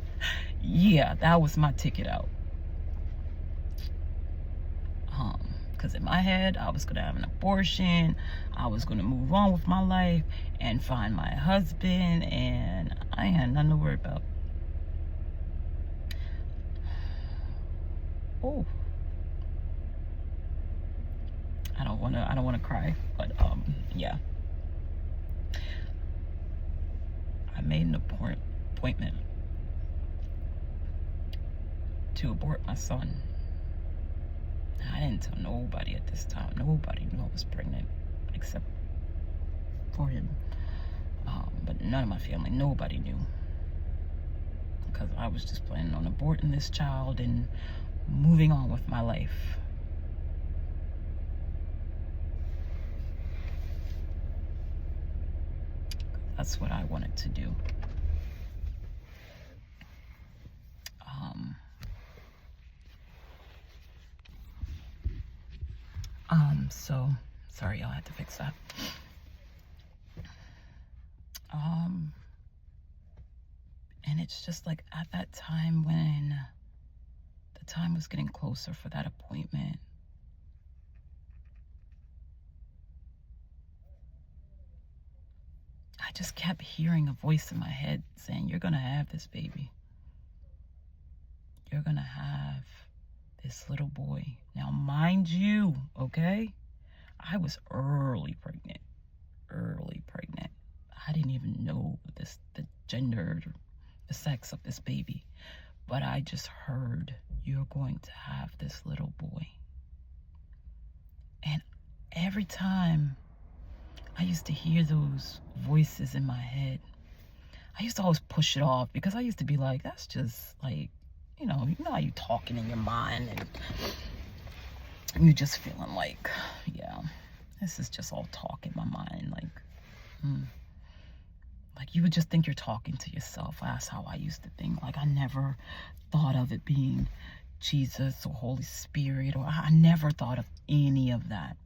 yeah, that was my ticket out. Because in my head, I was going to have an abortion. I was going to move on with my life and find my husband. And I had nothing to worry about. Oh. I don't want to cry, but yeah. I made an appointment to abort my son. I didn't tell nobody at this time. Nobody knew I was pregnant except for him. But none of my family, nobody knew. Because I was just planning on aborting this child and moving on with my life. That's what I wanted to do. So sorry, y'all, had to fix that. And it's just like at that time when the time was getting closer for that appointment, I just kept hearing a voice in my head saying, you're gonna have this baby. You're gonna have this little boy. Now, mind you, okay, I was early pregnant. I didn't even know the gender, the sex of this baby. But I just heard, you're going to have this little boy. And every time I used to hear those voices in my head, I used to always push it off because I used to be like, that's just like, you know how you talking in your mind and you're just feeling like, yeah, this is just all talk in my mind. Like you would just think you're talking to yourself. That's how I used to think. Like I never thought of it being Jesus or Holy Spirit, or I never thought of any of that.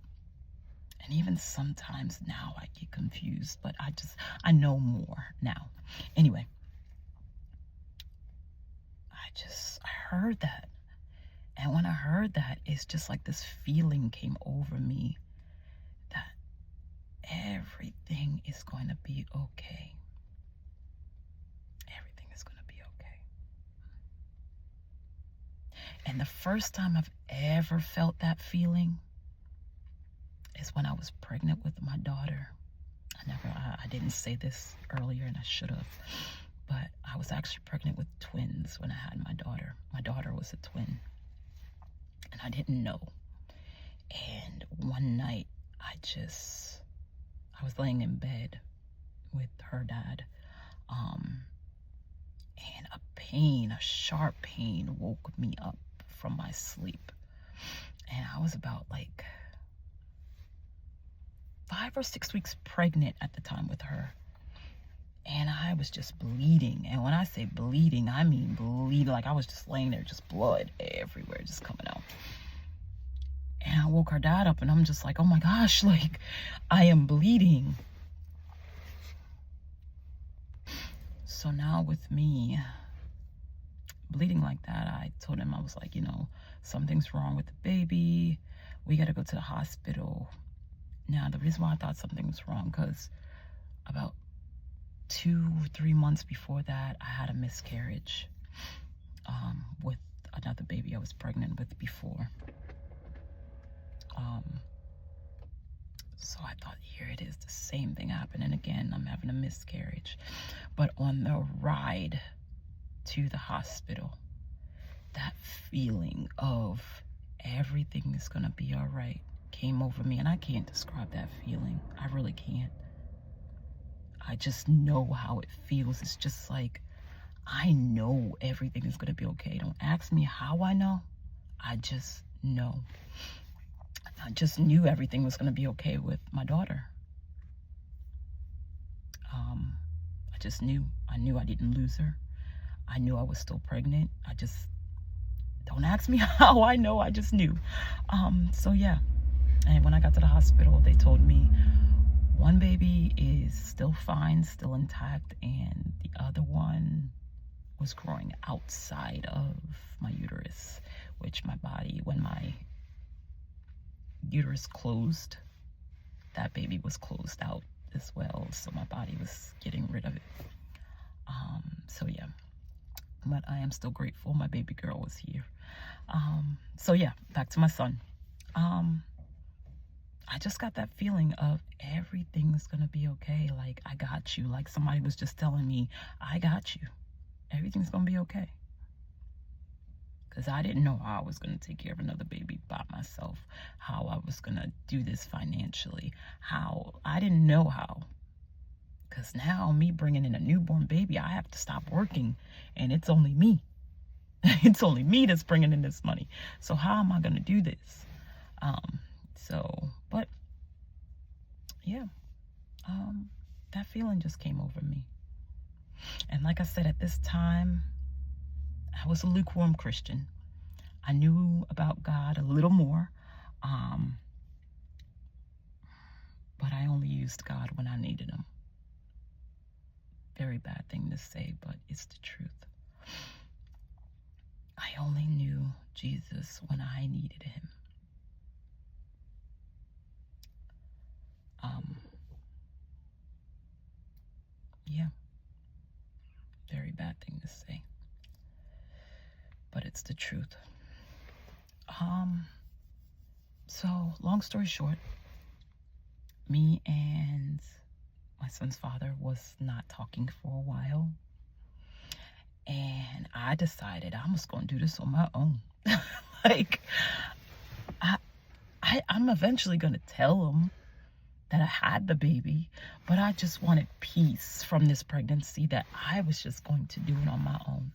And even sometimes now I get confused, but I know more now. Anyway, I heard that. And when I heard that, it's just like this feeling came over me that everything is going to be okay. Everything is going to be okay. And the first time I've ever felt that feeling is when I was pregnant with my daughter. I didn't say this earlier, and I should have, but I was actually pregnant with twins when I had my daughter. My daughter was a twin, and I didn't know. And one night, I was laying in bed with her dad, and a sharp pain woke me up from my sleep. And I was about like 5 or 6 weeks pregnant at the time with her. And I was just bleeding. And when I say bleeding, I mean bleeding. Like I was just laying there, just blood everywhere, just coming out. And I woke her dad up and I'm just like, oh my gosh, like I am bleeding. So now with me bleeding like that, I told him, I was like, something's wrong with the baby. We got to go to the hospital. Now, the reason why I thought something was wrong, because about 2 or 3 months before that, I had a miscarriage with another baby I was pregnant with before. So I thought, here it is, the same thing happening again. I'm having a miscarriage. But on the ride to the hospital, that feeling of everything is going to be all right came over me, and I can't describe that feeling. I really can't. I I just know how it feels. It's just like, I know everything is going to be okay. Don't ask me how I know. I just know. I just knew everything was going to be okay with my daughter. I just knew. I knew I didn't lose her. I knew I was still pregnant. I just, don't ask me how I know. I just knew. So yeah. And when I got to the hospital, they told me one baby is still fine, still intact, and the other one was growing outside of my uterus, which my body, when my uterus closed, that baby was closed out as well. So my body was getting rid of it. So yeah, but I am still grateful my baby girl was here. So yeah, back to my son. I just got that feeling of everything's gonna be okay. Like, I got you. Like somebody was just telling me, I got you. Everything's gonna be okay. Because I didn't know how I was gonna take care of another baby by myself, how I was gonna do this financially, I didn't know how. Because now me bringing in a newborn baby, I have to stop working, and it's only me. It's only me that's bringing in this money. So how am I gonna do this? But yeah, that feeling just came over me. And like I said, at this time, I was a lukewarm Christian. I knew about God a little more, but I only used God when I needed him. Very bad thing to say, but it's the truth. I only knew Jesus when I needed him. Yeah, very bad thing to say, but it's the truth. So long story short, me and my son's father was not talking for a while, and I decided I'm just gonna do this on my own. Like, I'm eventually gonna tell him that I had the baby, but I just wanted peace from this pregnancy, that I was just going to do it on my own.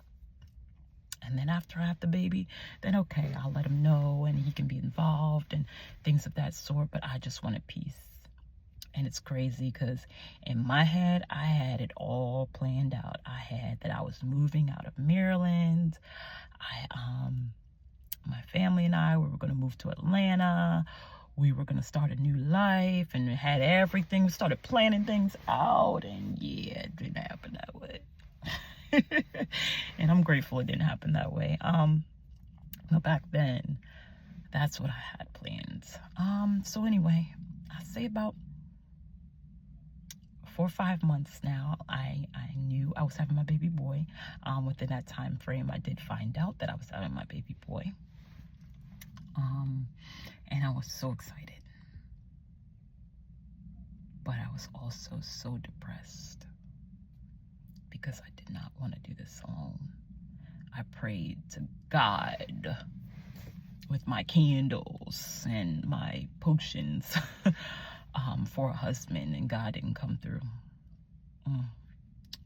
And then after I have the baby, then okay, I'll let him know and he can be involved and things of that sort, but I just wanted peace. And it's crazy because in my head, I had it all planned out. I had that I was moving out of Maryland. My family and I, we were going to move to Atlanta. We were going to start a new life and had everything. We started planning things out, and yeah, it didn't happen that way. And I'm grateful it didn't happen that way. But back then, that's what I had planned. So anyway, I say about 4 or 5 months now, I knew I was having my baby boy. Within that time frame, I did find out that I was having my baby boy. And I was so excited. But I was also so depressed because I did not want to do this alone. I prayed to God with my candles and my potions for a husband, and God didn't come through.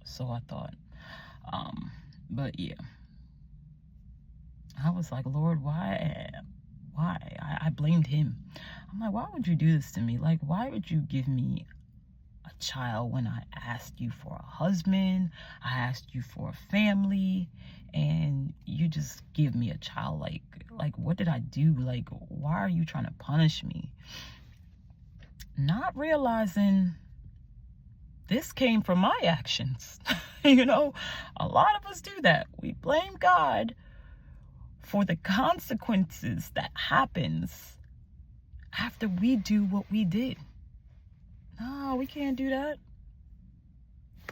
So I thought, but yeah, I was like, Lord, why? I blamed him. I'm like, why would you do this to me? Like, why would you give me a child when I asked you for a husband? I asked you for a family, and you just give me a child. Like, what did I do? Like, why are you trying to punish me? Not realizing this came from my actions. You know, a lot of us do that. We blame God for the consequences that happens after we do what we did. No, we can't do that.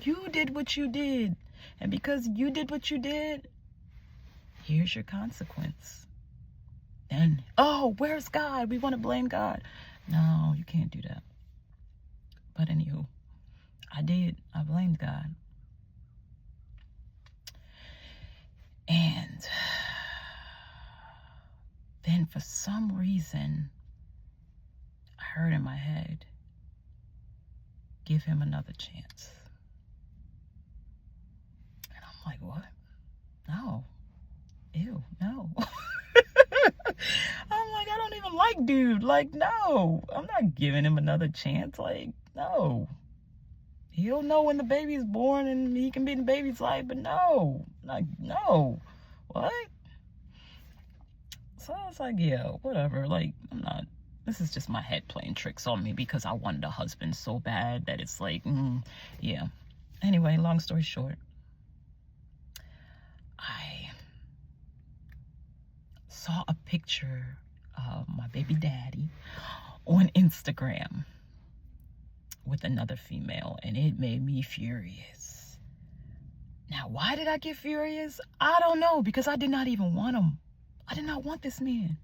You did what you did. And because you did what you did, here's your consequence. Then, oh, where's God? We want to blame God. No, you can't do that. But anywho, I did. I blamed God. And then for some reason, I heard in my head, give him another chance. I'm like, what? No. Ew, no. I'm like, I don't even like dude. Like, no. I'm not giving him another chance. Like, no. He'll know when the baby's born and he can be in the baby's life, but no. Like, no. What? So I was like, yeah, whatever. Like, I'm not. This is just my head playing tricks on me because I wanted a husband so bad that it's like, yeah. Anyway, long story short, I saw a picture of my baby daddy on Instagram with another female, and it made me furious. Now, why did I get furious? I don't know, because I did not even want him. I did not want this man.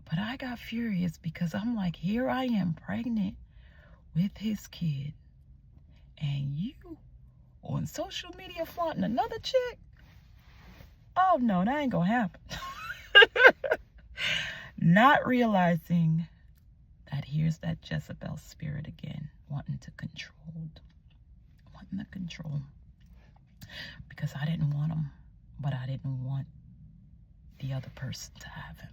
But I got furious because I'm like, here I am pregnant with his kid, and you on social media flaunting another chick? Oh no, that ain't gonna happen. Not realizing that here's that Jezebel spirit again, wanting to control. Because I didn't want him, but I didn't want the other person to have him.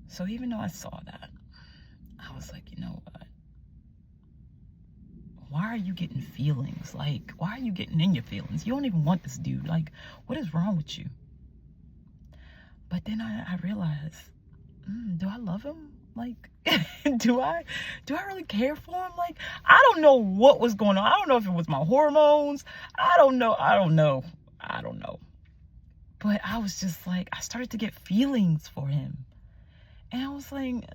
So even though I saw that, I was like, you know what? Why are you getting feelings? Like, why are you getting in your feelings? You don't even want this dude. Like, what is wrong with you? But then I realized, do I love him? Like, do I really care for him? Like, I don't know what was going on. I don't know if it was my hormones. I don't know. But I was just like, I started to get feelings for him. And I was like,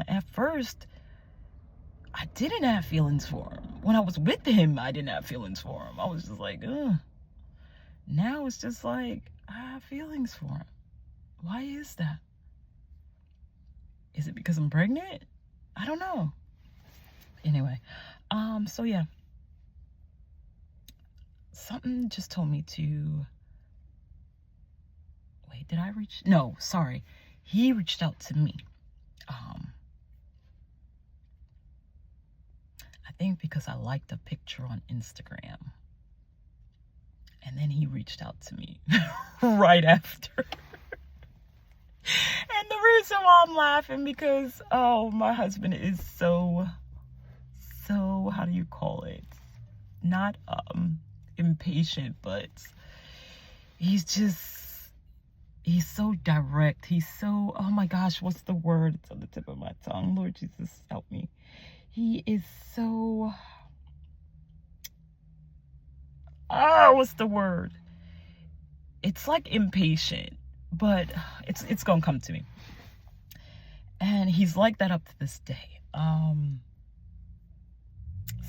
at first, I didn't have feelings for him. When I was with him, I didn't have feelings for him. I was just like, Now it's just like, I have feelings for him. Why is that? Is it because I'm pregnant? I don't know. Anyway, so yeah. Something just told me to... Wait, did I reach? No, sorry. He reached out to me. I think because I liked a picture on Instagram. And then he reached out to me right after. And the reason why I'm laughing because, my husband is so, how do you call it? Not impatient, but he's so direct. He's so, oh my gosh, what's the word? It's on the tip of my tongue. Lord Jesus, help me. He is so, what's the word? It's like impatient, but it's gonna come to me. And he's like that up to this day.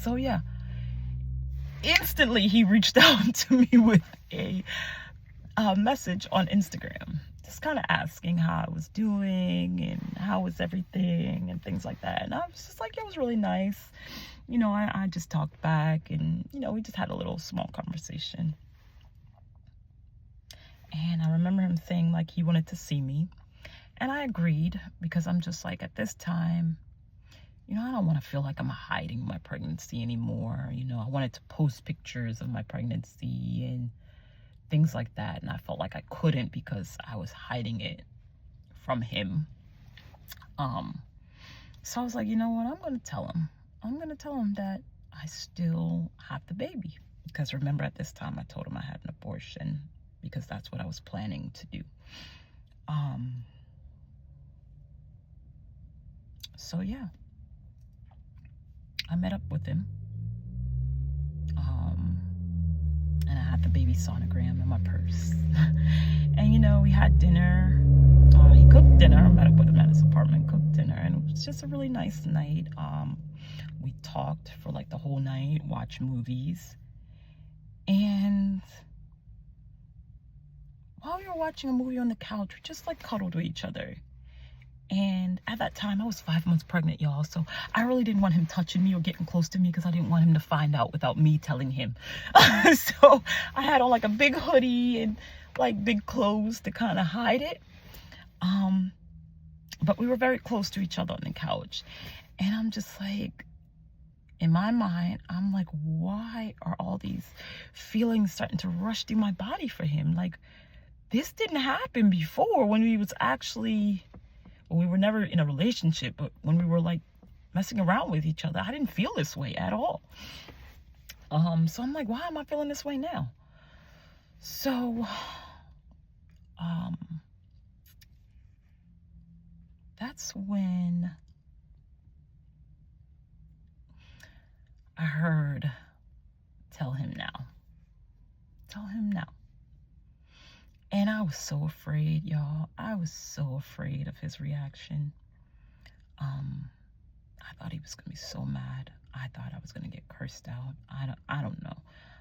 So yeah, instantly he reached out to me with a message on Instagram, just kind of asking how I was doing and how was everything and things like that. And I was just like, it was really nice. You know, I just talked back and, you know, we just had a little small conversation. And I remember him saying like he wanted to see me. And I agreed because I'm just like, at this time, you know, I don't want to feel like I'm hiding my pregnancy anymore. You know, I wanted to post pictures of my pregnancy and things like that. And I felt like I couldn't because I was hiding it from him. So I was like, you know what? I'm going to tell him. I'm going to tell him that I still have the baby. Because remember, at this time, I told him I had an abortion because that's what I was planning to do. So yeah, I met up with him. And I had the baby sonogram in my purse. And you know, we had dinner. He cooked dinner. I met up with him at his apartment, cooked dinner, and it was just a really nice night. We talked for like the whole night, watched movies. And while we were watching a movie on the couch, we just like cuddled with each other. And at that time, I was 5 months pregnant, y'all. So I really didn't want him touching me or getting close to me because I didn't want him to find out without me telling him. So I had on like a big hoodie and like big clothes to kind of hide it. But we were very close to each other on the couch. And I'm just like, in my mind, I'm like, why are all these feelings starting to rush through my body for him? Like, this didn't happen before when we was actually, well, we were never in a relationship, but when we were like messing around with each other, I didn't feel this way at all. So I'm like, why am I feeling this way now? So, that's when I heard, tell him now. Tell him now. And I was so afraid, y'all. I was so afraid of his reaction. I thought he was gonna be so mad. I thought I was gonna get cursed out. I don't know.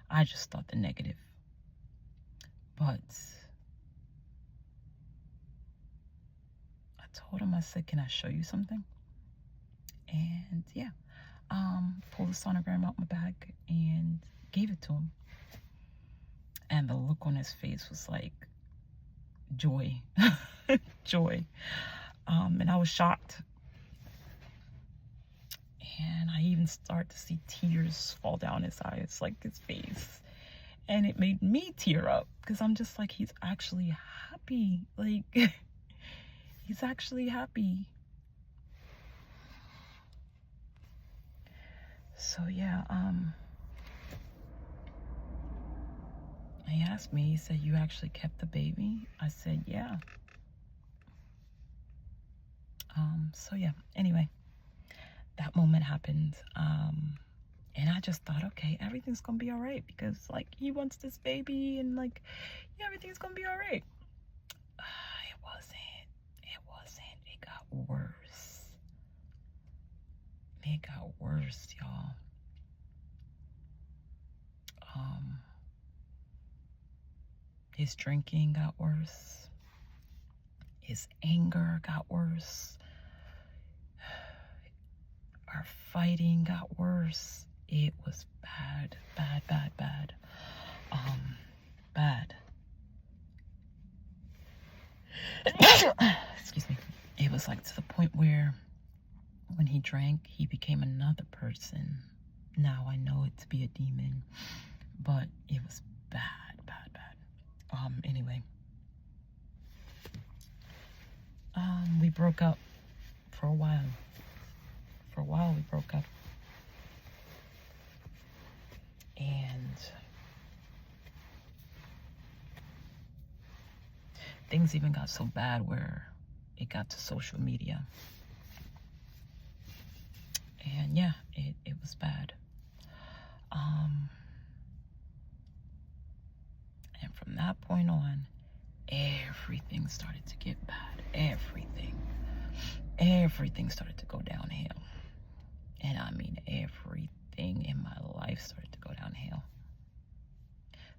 I just thought the negative. But I told him, I said, can I show you something? And yeah, pulled the sonogram out my bag and gave it to him. And the look on his face was like joy, joy. And I was shocked. And I even start to see tears fall down his eyes, like his face. And it made me tear up because I'm just like, he's actually happy. Like, he's actually happy. So yeah, he asked me, he said, you actually kept the baby? I said, yeah. So yeah, anyway, that moment happened. And I just thought, okay, everything's gonna be all right because like he wants this baby and like, yeah, everything's gonna be all right. It wasn't. It got worse. It got worse, y'all. His drinking got worse. His anger got worse. Our fighting got worse. It was bad, bad, bad, bad. Bad. Excuse me. It was like to the point where when he drank, he became another person. Now I know it to be a demon, but it was bad, bad, bad. Anyway, we broke up for a while. For a while, we broke up. And things even got so bad where it got to social media. And yeah, it was bad. And from that point on, everything started to get bad. Everything started to go downhill. And I mean, everything in my life started to go downhill.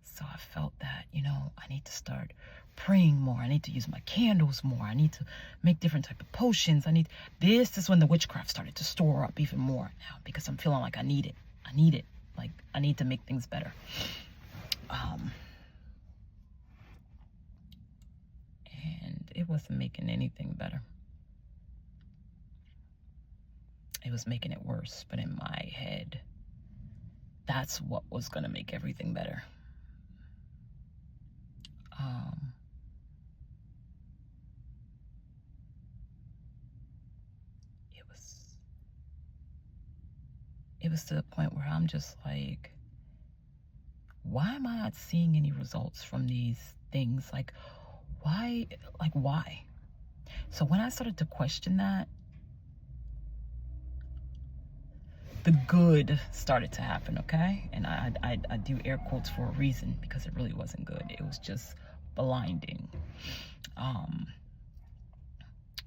So I felt that, you know, I need to start praying more. I need to use my candles more. I need to make different type of potions. This is when the witchcraft started to store up even more now because I'm feeling like I need it. Like, I need to make things better. And it wasn't making anything better. It was making it worse, but in my head, that's what was gonna make everything better. It was to the point where I'm just like, why am I not seeing any results from these things? Like, why? So when I started to question that, the good started to happen, okay? And I do air quotes for a reason because it really wasn't good. It was just blinding.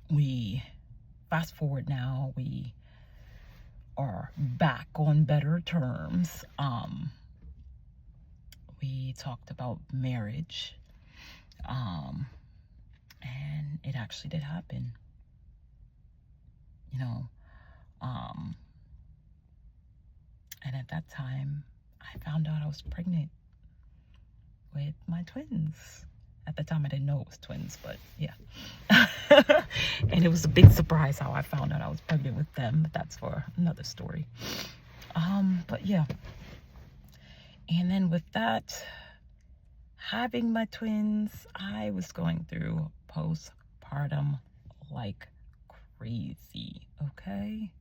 We fast forward now, we are back on better terms. We talked about marriage, and it actually did happen, you know. And at that time, I found out I was pregnant with my twins. At the time, I didn't know it was twins, but yeah. And it was a big surprise how I found out I was pregnant with them, but that's for another story. But yeah. And then with that, having my twins, I was going through postpartum like crazy, okay?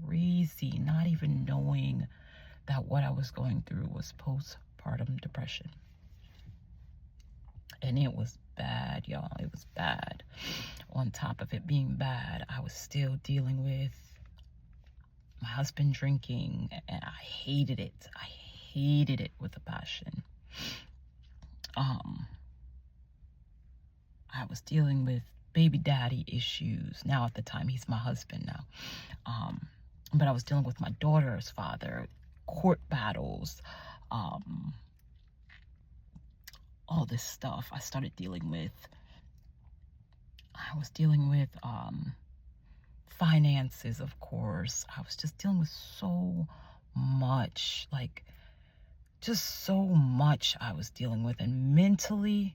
Crazy, not even knowing that what I was going through was postpartum depression. And it was bad, y'all. It was bad. On top of it being bad, I was still dealing with my husband drinking, and I hated it. I hated it with a passion. I was dealing with baby daddy issues. Now at the time, he's my husband now. But I was dealing with my daughter's father, court battles, all this stuff I started dealing with. I was dealing with finances, of course. I was just dealing with so much, like just so much I was dealing with. And mentally,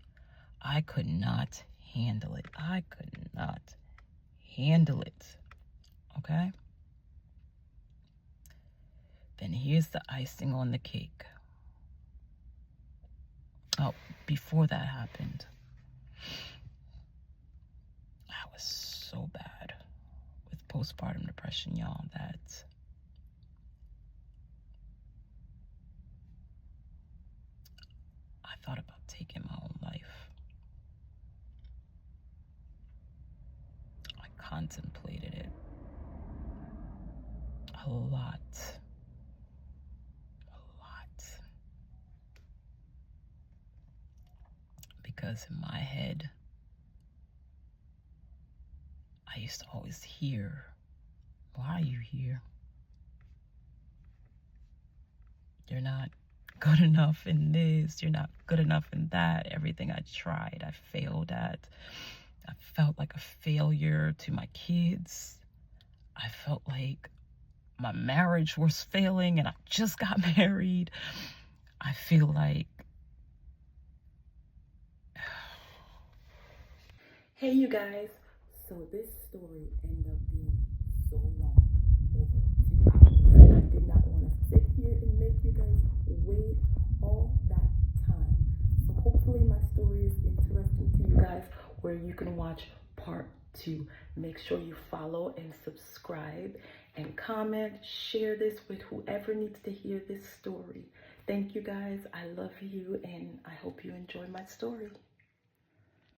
I could not handle it. I could not handle it. Okay? Then here's the icing on the cake. Oh, before that happened, I was so bad with postpartum depression, y'all, that I thought about taking my own life. I contemplated it a lot. Because in my head, I used to always hear, why are you here? You're not good enough in this. You're not good enough in that. Everything I tried, I failed at. I felt like a failure to my kids. I felt like my marriage was failing and I just got married. I feel like... Hey you guys, so this story ended up being so long, over 2 hours. I did not want to sit here and make you guys wait all that time. So hopefully my story is interesting to you guys, where you can watch part 2. Make sure you follow and subscribe and comment, share this with whoever needs to hear this story. Thank you guys, I love you, and I hope you enjoy my story.